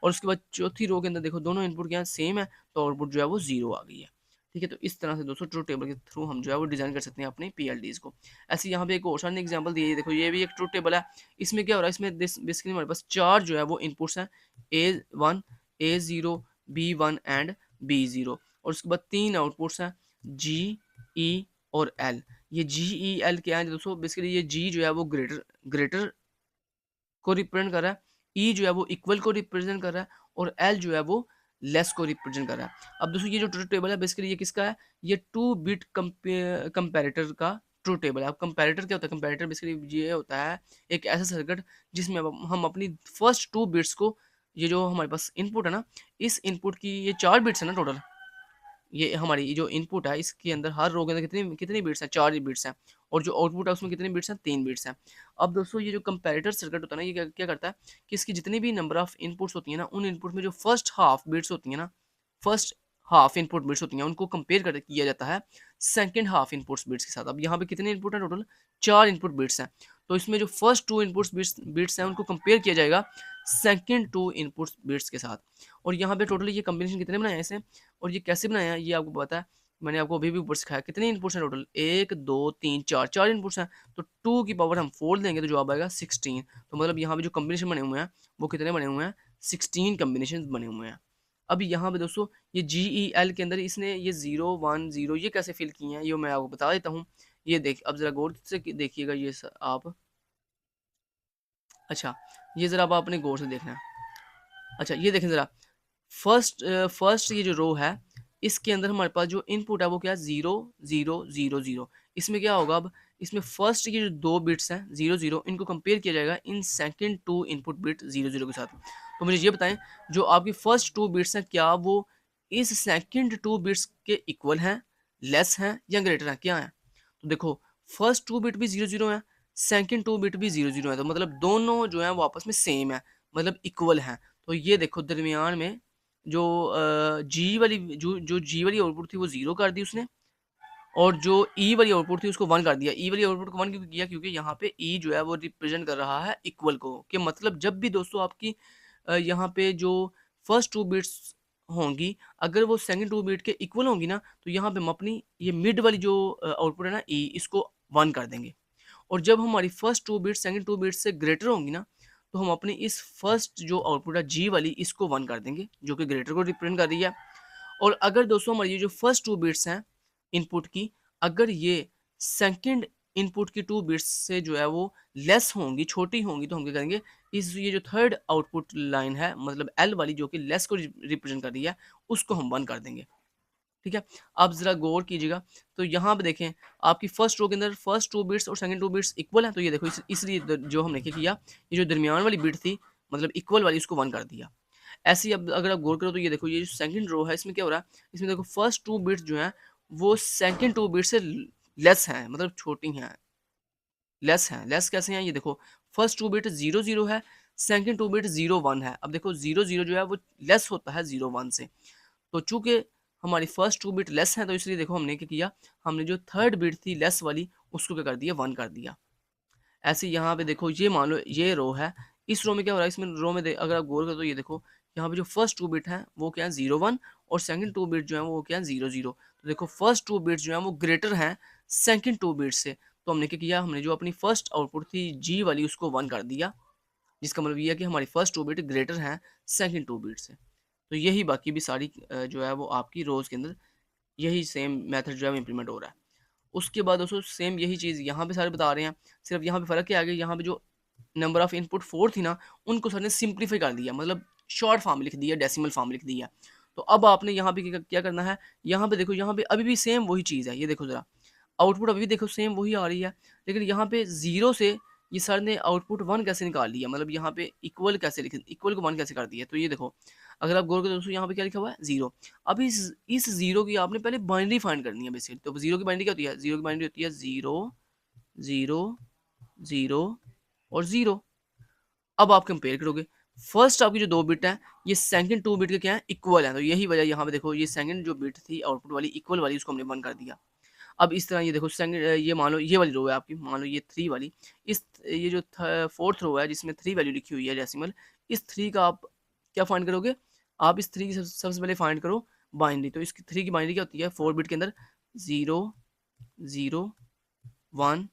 और उसके बाद चौथी रो के अंदर देखो दोनों इनपुट क्या सेम है तो आउटपुट जो है वो 0 आ गई है। ठीक है, तो इस तरह से दोस्तों ट्रू टेबल के थ्रू हम जो है वो डिजाइन कर सकते हैं अपने पीएलडीज को। ऐसे यहाँ पे एक और सर ने एग्जांपल दिया है, देखो ये भी एक ट्रू टेबल है। इसमें क्या हो रहा है, इसमें बेसिकली हमारे पास चार जो है वो इनपुट्स हैं, A1 A0 B1 and B0, और उसके बाद तीन आउटपुट्स हैं G E और L। ये G E L क्या है दोस्तों, बेसिकली ये G जो है वो ग्रेटर ग्रेटर को रिप्रेजेंट कर रहा है, ई जो है वो इक्वल को रिप्रेजेंट कर रहा है, और एल जो है वो लेस को रिप्रेजेंट कर रहा है। अब दोस्तों ये जो ट्रू टेबल है बेसिकली ये किसका है, ये 2 बिट कंपैरेटर का ट्रू टेबल है। अब कंपैरेटर क्या होता है, कंपैरेटर बेसिकली ये होता है एक ऐसा सर्किट जिसमें अब हम अपनी फर्स्ट 2 बिट्स को, ये जो हमारे पास इनपुट है ना, इस इनपुट की ये 4 बिट्स है ना टोटल, ये हमारी जो इनपुट है इसके अंदर हर रो के अंदर कितनी कितनी बिट्स हैं, 4 बिट्स हैं, और जो आउटपुट है उसमें कितने बिट्स हैं, 3 बिट्स हैं। अब दोस्तों ये जो कंपैरेटर सर्किट होता है ना, ये क्या क्या करता है कि इसकी जितनी भी नंबर ऑफ इनपुट्स होती है ना, उन इनपुट में जो फर्स्ट हाफ बिट्स होती है ना, फर्स्ट हाफ इनपुट बिट्स होती हैं उनको कंपेयर कर किया जाता है सेकंड हाफ इनपुट्स बिट्स के साथ। अब यहाँ पे कितने इनपुट हैं टोटल, 4 इनपुट बिट्स हैं, तो इसमें जो फर्स्ट 2 इनपुट्स बिट्स हैं उनको कंपेयर किया जाएगा सेकंड 2 इनपुट्स बिट्स के साथ। और यहाँ पे टोटल ये कम्बिनेशन कितने बनाए हैं इसे, और ये कैसे बनाया है ये आपको पता है, मैंने आपको अभी भी ऊपर सिखाया। कितने इनपुट्स हैं टोटल, 1 2 3 4, 4 इनपुट्स हैं, तो 2 की पावर हम 4 देंगे तो जवाब आएगा 16। तो मतलब यहाँ पे जो कम्बिनेशन बने हुए हैं वो कितने बने हुए हैं, 16 कम्बिनेशन बने हुए हैं। अब यहाँ पे दोस्तों ये GEL के अंदर इसने ये 0 1 0 ये कैसे फिल किए हैं ये मैं आपको बता देता हूँ। ये देख अब जरा गौर से देखिएगा ये आप अच्छा, ये ज़रा अब आपने गौर से देखना है। अच्छा, ये देखें ज़रा, फर्स्ट ये जो रो है, इसके अंदर हमारे पास जो इनपुट है वो क्या है, 0 0 0 0। इसमें क्या होगा अब, इसमें फर्स्ट के जो 2 बिट्स हैं 0 0, इनको कंपेयर किया जाएगा इन सेकंड 2 इनपुट बिट 0 0 के साथ। तो मुझे ये बताएं, जो आपकी फर्स्ट 2 बिट्स हैं क्या वो इस सेकंड 2 बिट्स के इक्वल हैं, लेस हैं या ग्रेटर हैं, क्या हैं? तो देखो, फर्स्ट 2 बिट भी 0 0 है, सेकंड 2 बिट भी 0 0 है, तो मतलब दोनों जो है वो आपस में सेम है, मतलब इक्वल हैं। तो ये देखो दरमियान में जो जी वाली आउटपुट थी वो 0 कर दी उसने, और जो ई वाली आउटपुट थी उसको 1 कर दिया। ई वाली आउटपुट को 1 क्यों किया? क्योंकि यहाँ पे ई जो है वो रिप्रेजेंट कर रहा है इक्वल को, कि मतलब जब भी दोस्तों आपकी यहाँ पे जो फर्स्ट 2 बिट्स होंगी, अगर वो सेकंड 2 बिट के इक्वल होंगी ना, तो यहाँ पे हम अपनी ये मिड वाली जो आउटपुट है ना ई, इसको 1 कर देंगे। और जब हमारी फर्स्ट 2 बिट सेकंड 2 बिट से ग्रेटर होंगी ना, तो हम अपनी इस फर्स्ट जो आउटपुट है जी वाली, इसको 1 कर देंगे, जो कि ग्रेटर को रिप्रेजेंट कर रही है। और अगर दोस्तों हमारी ये जो फर्स्ट 2 बिट्स हैं इनपुट की, अगर ये सेकंड इनपुट की 2 बिट्स से जो है वो लेस होंगी, छोटी होंगी, तो हम क्या करेंगे, इस ये जो थर्ड आउटपुट लाइन है, मतलब एल वाली जो कि लेस को रिप्रेजेंट कर रही है, उसको हम 1 कर देंगे। ठीक है, आप ज़रा गौर कीजिएगा। तो यहाँ पे देखें, आपकी फर्स्ट रो के अंदर फर्स्ट 2 बिट्स और सेकंड 2 बिट्स इक्वल हैं, तो ये देखो इसलिए जो हमने क्या किया, ये जो दरमियान वाली बिट थी, मतलब इक्वल वाली, उसको 1 कर दिया। ऐसे ही अब अगर आप गौर करो तो ये देखो, ये जो सेकंड रो है इसमें क्या हो रहा है, इसमें देखो फर्स्ट 2 बिट्स जो हैं वो सेकंड 2 बिट से लेस हैं, मतलब छोटी हैं, लेस हैं। लेस कैसे हैं, ये देखो, फर्स्ट 2 बिट 0 0 है, सेकंड 2 बिट 0 1 है। अब देखो 0 0 जो है वो लेस होता है 0 1 से। तो चूँकि हमारी फर्स्ट 2 बिट लेस हैं, तो इसलिए देखो हमने क्या किया, हमने जो थर्ड बिट थी लेस वाली, उसको क्या कर दिया, 1 कर दिया। ऐसे ही यहाँ पे देखो, ये मान लो ये रो है, इस रो में क्या हो रहा है, इसमें रो में अगर आप गौर करो तो ये देखो, यहाँ पे जो फर्स्ट 2 बिट हैं वो क्या है, 0 1, और सेकंड 2 बिट जो है वो क्या है, 0 0। तो देखो फर्स्ट 2 बिट्स जो हैं वो ग्रेटर हैं सेकंड 2 बिट से। तो हमने क्या किया, हमने जो अपनी फर्स्ट आउटपुट थी जी वाली, उसको 1 कर दिया, जिसका मतलब ये है कि हमारी फर्स्ट 2 बिट ग्रेटर हैं सेकंड 2 बिट से। तो यही बाकी भी सारी जो है वो आपकी रोज़ के अंदर यही सेम मेथड जो है इम्प्लीमेंट हो रहा है। उसके बाद दोस्तों सेम यही चीज़ यहाँ पे सारे बता रहे हैं, सिर्फ यहाँ पे फ़र्क क्या आ गया, यहाँ पे जो नंबर ऑफ इनपुट 4 थी ना, उनको सर ने सिंप्लीफाई कर दिया, मतलब शॉर्ट फॉर्म लिख दिया, डेसिमल फॉर्म लिख दिया। तो अब आपने यहाँ पे क्या करना है, यहाँ पे देखो, यहाँ पे अभी भी सेम वही चीज़ है, ये देखो ज़रा, आउटपुट अभी भी देखो सेम वही आ रही है, लेकिन यहाँ पे 0 से ये सर ने आउटपुट 1 कैसे निकाल लिया, मतलब यहाँ पे इक्वल कैसे लिख, इक्वल को 1 कैसे कर दिया। तो ये देखो, अगर आप गौर करो दोस्तों, यहाँ पे क्या लिखा हुआ है, 0। अब इस 0 की आपने पहले बाइनरी फाइंड करनी है बेसिकली। तो 0 की बाइनरी क्या होती है, 0 की बाइनरी होती है 0 0 0 और 0। अब आप कंपेयर करोगे, फर्स्ट आपकी जो 2 बिट है, ये सेकंड 2 बिट के क्या है, इक्वल है। तो यही वजह, यहाँ पे देखो, ये सेकंड जो बिट थी आउटपुट वाली इक्वल वाली, उसको हमने 1 कर दिया। अब इस तरह ये देखो, सेकंड ये मान लो ये वाली रो है आपकी, मान लो ये 3 वाली, इस ये जो फोर्थ रो है जिसमें 3 वैल्यू लिखी हुई है डेसिमल, इस 3 का आप क्या फाइंड करोगे, आप इस 3 की सबसे पहले फाइंड करो बाइनरी। तो इसकी 3 की बाइनरी क्या होती है, 4 बिट के अंदर 0 0 1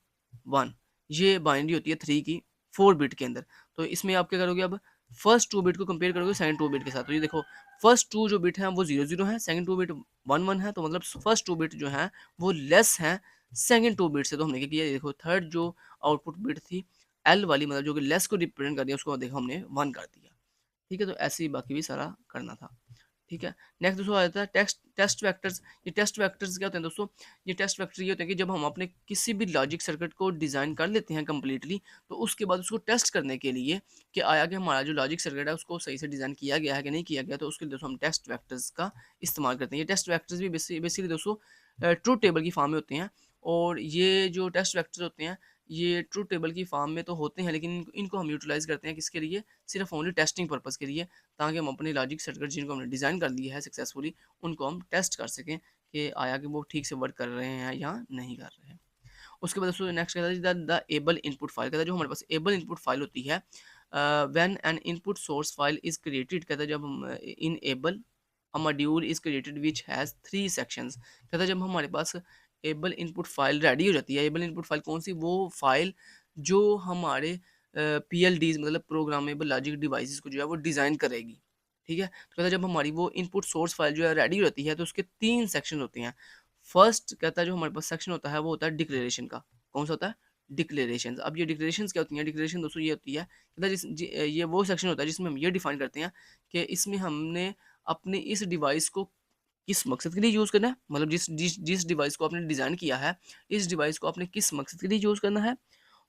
1, ये बाइनरी होती है 3 की 4 बिट के अंदर। तो इसमें आप क्या करोगे, अब फर्स्ट 2 बिट को कंपेयर करोगे सेकंड 2 बिट के साथ। तो ये देखो, फर्स्ट 2 जो बिट हैं वो 0 0 है, सेकंड 2 बिट 1 1 है, तो मतलब फर्स्ट 2 बिट जो हैं वो लेस हैं सेकंड 2 बिट से। तो हमने क्या किया, ये देखो थर्ड जो आउटपुट बिट थी एल वाली, मतलब जो कि लेस को रिप्रेजेंट कर दिया, उसको देखो हमने 1 कर दिया। ठीक है, तो ऐसे ही बाकी भी सारा करना था। ठीक है, नेक्स्ट दोस्तों आ जाता है टेस्ट टेस्ट वेक्टर्स। ये टेस्ट वेक्टर्स क्या होते हैं दोस्तों, ये टेस्ट वेक्टर ये होते हैं कि जब हम अपने किसी भी लॉजिक सर्किट को डिज़ाइन कर लेते हैं कम्प्लीटली, तो उसके बाद उसको टेस्ट करने के लिए कि आया कि हमारा जो लॉजिक सर्किट है उसको सही से डिज़ाइन किया गया है कि नहीं किया गया, तो उसके लिए दोस्तों हम टेस्ट वेक्टर्स का इस्तेमाल करते हैं। ये टेस्ट वेक्टर्स भी बेसिकली दोस्तों ट्रूथ टेबल की फॉर्म में होते हैं, और ये जो टेस्ट वेक्टर्स होते हैं ये ट्रूथ टेबल की फॉर्म में तो होते हैं, लेकिन इनको हम यूटिलाइज़ करते हैं किसके लिए, सिर्फ ओनली टेस्टिंग पर्पज़ के लिए, ताकि हम अपने लॉजिक सर्किट जिनको हमने डिज़ाइन कर लिया है सक्सेसफुली, उनको हम टेस्ट कर सकें कि आया कि वो ठीक से वर्क कर रहे हैं या नहीं कर रहे हैं। उसके बाद दोस्तों नेक्स्ट कहता है द एबल इनपुट फाइल। कहता है जो हमारे पास एबल इनपुट फाइल होती है, when an input source file is created, कहता है जब हम इन able a module is created which has 3 sections. कहता है जब हमारे पास एबल इनपुट फाइल रेडी हो जाती है, एबल इनपुट फाइल कौन सी, वो फाइल जो हमारे पीएलडीज मतलब प्रोग्रामेबल लॉजिक डिवाइसेस को जो है वो डिज़ाइन करेगी। ठीक है, तो कहता है जब हमारी वो इनपुट सोर्स फाइल जो है रेडी हो जाती है, तो उसके 3 सेक्शन होते हैं। फर्स्ट कहता है जो हमारे पास सेक्शन होता है वो होता है डिक्लेरेशन का। कौन सा होता है, डिक्लेरेशंस। अब ये डिक्लेरेशंस क्या होती हैं? डिक्लेरेशन दोस्तों ये होती है कि ये वो सेक्शन होता है जिसमें हम ये डिफाइन करते हैं कि इसमें हमने अपने इस डिवाइस को किस मकसद के लिए यूज़ करना है, मतलब जिस जिस जिस डिवाइस को आपने डिज़ाइन किया है, इस डिवाइस को आपने किस मकसद के लिए यूज़ करना है,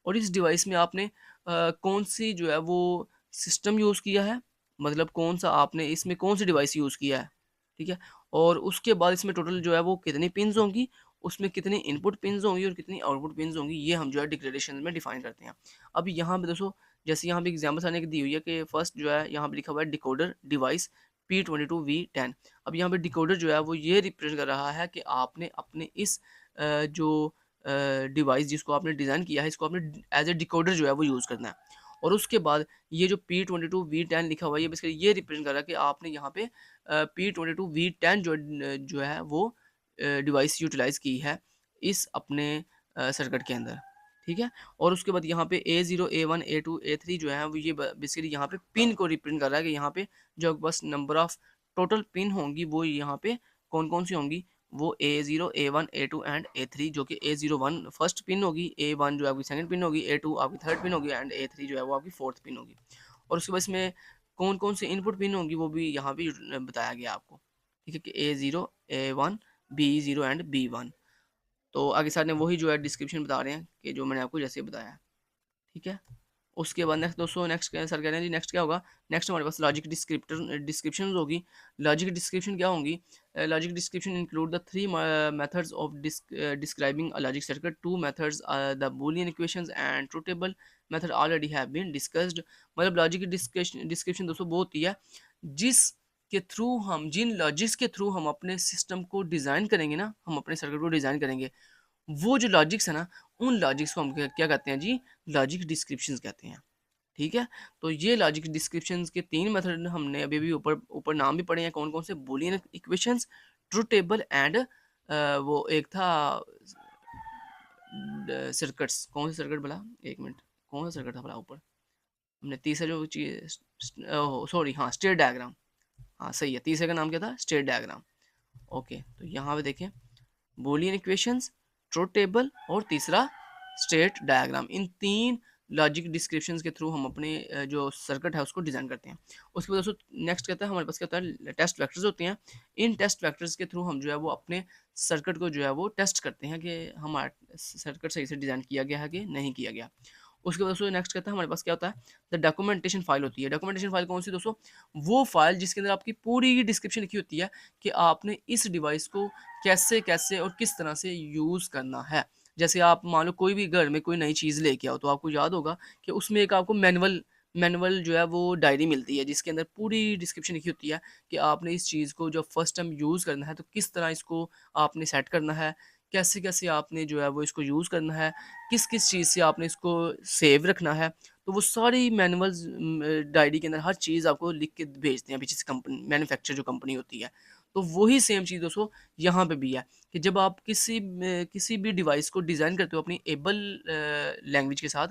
और इस डिवाइस में आपने कौन-सी जो है वो सिस्टम यूज़ किया है, मतलब कौन-सा आपने इसमें कौन-सी डिवाइस यूज़ किया है, ठीक है? और उसके बाद इसमें टोटल जो है वो कितनी पिन्स होंगी, उसमें कितनी इनपुट पिन्स होंगी और कितनी आउटपुट पिन्स होंगी, ये हम जो है डिक्लेरेशन में डिफाइन करते हैं। अब यहाँ पे दोस्तों जैसे यहाँ पे एग्ज़ाम्पल्स आने की दी हुई है कि फर्स्ट जो है यहाँ पे लिखा हुआ है डिकोडर डिवाइस P22V10। अब यहाँ पे डिकोडर जो है वो ये रिप्रेजेंट कर रहा है कि आपने अपने इस जो डिवाइस जिसको आपने डिज़ाइन किया है, इसको आपने एज ए डिकोडर जो है वो यूज़ करना है। और उसके बाद ये जो P22V10 लिखा हुआ है, ये बेसिकली ये रिप्रेजेंट कर रहा है कि आपने यहाँ पे P22V10 जो है वो डिवाइस यूटिलाइज़ की है इस अपने सर्किट के अंदर, ठीक है? और उसके बाद यहाँ पे A0, A1, A2, A3 जो है वो ये बेसिकली यहाँ पे पिन को रिप्रेजेंट कर रहा है कि यहाँ पे जो बस नंबर ऑफ टोटल पिन होंगी वो यहाँ पे कौन-कौन सी होंगी, वो A0, A1, A2 and A3, जो कि A01 फर्स्ट पिन होगी, A1 जो है आपकी सेकंड पिन होगी, A2 आपकी थर्ड पिन होगी एंड A3 जो है वो आपकी फोर्थ पिन होगी। और उसके बाद इसमें कौन-कौन से इनपुट पिन होंगी वो भी यहाँ पे बताया गया आपको, ठीक है? कि A0, A1, B0 and B1। तो आगे सर ने वही जो है डिस्क्रिप्शन बता रहे हैं कि जो मैंने आपको जैसे बताया, ठीक है? उसके बाद नेक्स्ट दोस्तों नेक्स्ट क्या सर कह रहे हैं जी, नेक्स्ट क्या होगा? नेक्स्ट हमारे पास लॉजिक डिस्क्रिप्शन होगी। लॉजिक डिस्क्रिप्शन क्या होंगी? Logic description include the three methods of describing a logic circuit. Two methods the Boolean equations and true table method already have been discussed. मतलब लॉजिक डिस्क्रिप्शन दोस्तों वो होती है जिस के थ्रू हम जिन लॉजिक्स के थ्रू हम अपने सिस्टम को डिज़ाइन करेंगे ना, हम अपने सर्किट को डिज़ाइन करेंगे, वो जो लॉजिक्स है ना, उन लॉजिक्स को हम क्या क्या कहते हैं जी? लॉजिक डिस्क्रिप्शंस कहते हैं, ठीक है? तो ये लॉजिक डिस्क्रिप्शंस के 3 मेथड हमने अभी-अभी ऊपर ऊपर नाम भी पढ़े हैं कौन-कौन से, Boolean equations, truth table and वो एक था सर्किट्स, कौन सा सर्किट भला? 1 मिनट, कौन सा सर्किट था भला ऊपर? हमने तीसरा जो चीज़ ओह सॉरी, हाँ, स्टेट डायग्राम। हाँ, सही है, तीसरे का नाम क्या था? State diagram. ओके, तो यहाँ पे देखें बूलियन इक्वेशंस, ट्रुथ टेबल और तीसरा स्टेट डायग्राम। इन 3 लॉजिक डिस्क्रिप्शंस के थ्रू हम अपने जो सर्किट है उसको डिज़ाइन करते हैं। उसके बाद दोस्तों नेक्स्ट कहता है हमारे पास क्या होता है, टेस्ट वेक्टर्स होते हैं। इन टेस्ट वेक्टर्स के थ्रू हम जो है वो अपने सर्किट को जो है वो टेस्ट करते हैं कि हमारा सर्किट सही से डिज़ाइन किया गया है कि नहीं किया गया। उसके बाद दोस्तों नेक्स्ट कहता है हमारे पास क्या होता है, द डॉक्यूमेंटेशन फाइल होती है। डॉक्यूमेंटेशन फाइल कौन सी दोस्तों? वो फाइल जिसके अंदर आपकी पूरी डिस्क्रिप्शन लिखी होती है कि आपने इस डिवाइस को कैसे-कैसे और किस तरह से यूज़ करना है। जैसे आप मान लो कोई भी घर में कोई नई चीज़ लेके आओ, तो आपको याद होगा कि उसमें एक आपको मैनुअल मैनुअल जो है वो डायरी मिलती है, जिसके अंदर पूरी डिस्क्रिप्शन लिखी होती है कि आपने इस चीज़ को जब फर्स्ट टाइम यूज़ करना है, तो किस तरह इसको आपने सेट करना है, कैसे-कैसे आपने जो है वो इसको यूज़ करना है, किस-किस चीज़ से आपने इसको सेव रखना है। तो वो सारी मैनुअल्स डायरी के अंदर हर चीज़ आपको लिख के भेजते हैं पीछे से कंपनी मैन्युफैक्चर जो कंपनी होती है। तो वही सेम चीज़ दोस्तों यहाँ पे भी है कि जब आप किसी भी डिवाइस को डिज़ाइन करते हो अपनी एबल लैंग्वेज के साथ,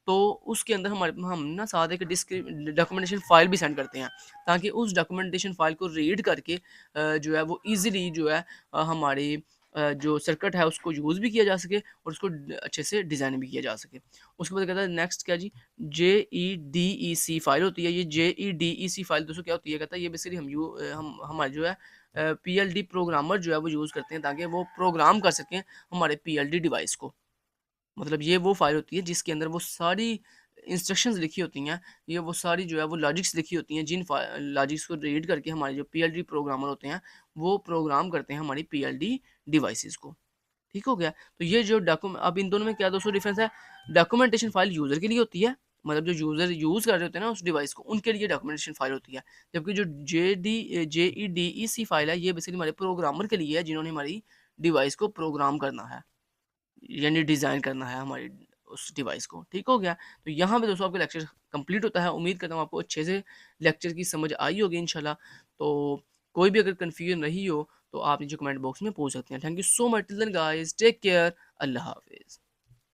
तो उसके अंदर हम ना साथ एक डॉक्यूमेंटेशन फ़ाइल भी सेंड करते हैं, ताकि उस डॉक्यूमेंटेशन फ़ाइल को रीड करके जो है वो ईज़िली जो है हमारी जो सर्किट है उसको यूज़ भी किया जा सके और उसको अच्छे से डिज़ाइन भी किया जा सके। उसके बाद कहता है नेक्स्ट क्या जी, JEDEC फ़ाइल होती है। ये JEDEC फ़ाइल दोस्तों क्या होती है, कहता है ये बेसिकली हम हमारा जो है PLD प्रोग्रामर जो है वो यूज़ करते हैं ताकि वो प्रोग्राम कर सकें हमारे PLD डिवाइस को। मतलब ये वो फ़ाइल होती है जिसके अंदर वो सारी इंस्ट्रक्शंस लिखी होती हैं, ये वो सारी जो है वो लॉजिक्स लिखी होती हैं, जिन लॉजिक्स को रीड करके हमारे जो PLD प्रोग्रामर होते हैं, वो प्रोग्राम करते हैं हमारी PLD डिवाइसेज़ को। ठीक हो गया? तो ये जो अब इन दोनों में क्या दोस्तों डिफ़रेंस है? डॉक्यूमेंटेशन फ़ाइल यूज़र के लिए होती है, मतलब जो यूज़र यूज़ कर रहे होते हैं ना उस डिवाइस को, उनके लिए डॉक्यूमेंटेशन फ़ाइल होती है। जबकि जो JEDEC फ़ाइल है, ये बेसिकली हमारे प्रोग्रामर के लिए है, जिन्होंने हमारी डिवाइस को प्रोग्राम करना है, यानी डिज़ाइन करना है हमारी उस डिवाइस को। ठीक हो गया? तो यहाँ पे दोस्तों आपका लेक्चर कंप्लीट होता है। उम्मीद करता हूँ आपको अच्छे से लेक्चर की समझ आई होगी इंशाल्लाह। तो कोई भी अगर कन्फ्यूजन रही हो, तो आप नीचे कमेंट बॉक्स में पूछ सकते हैं। Thank you so much till then guys, take care, अल्लाह हाफ़िज़।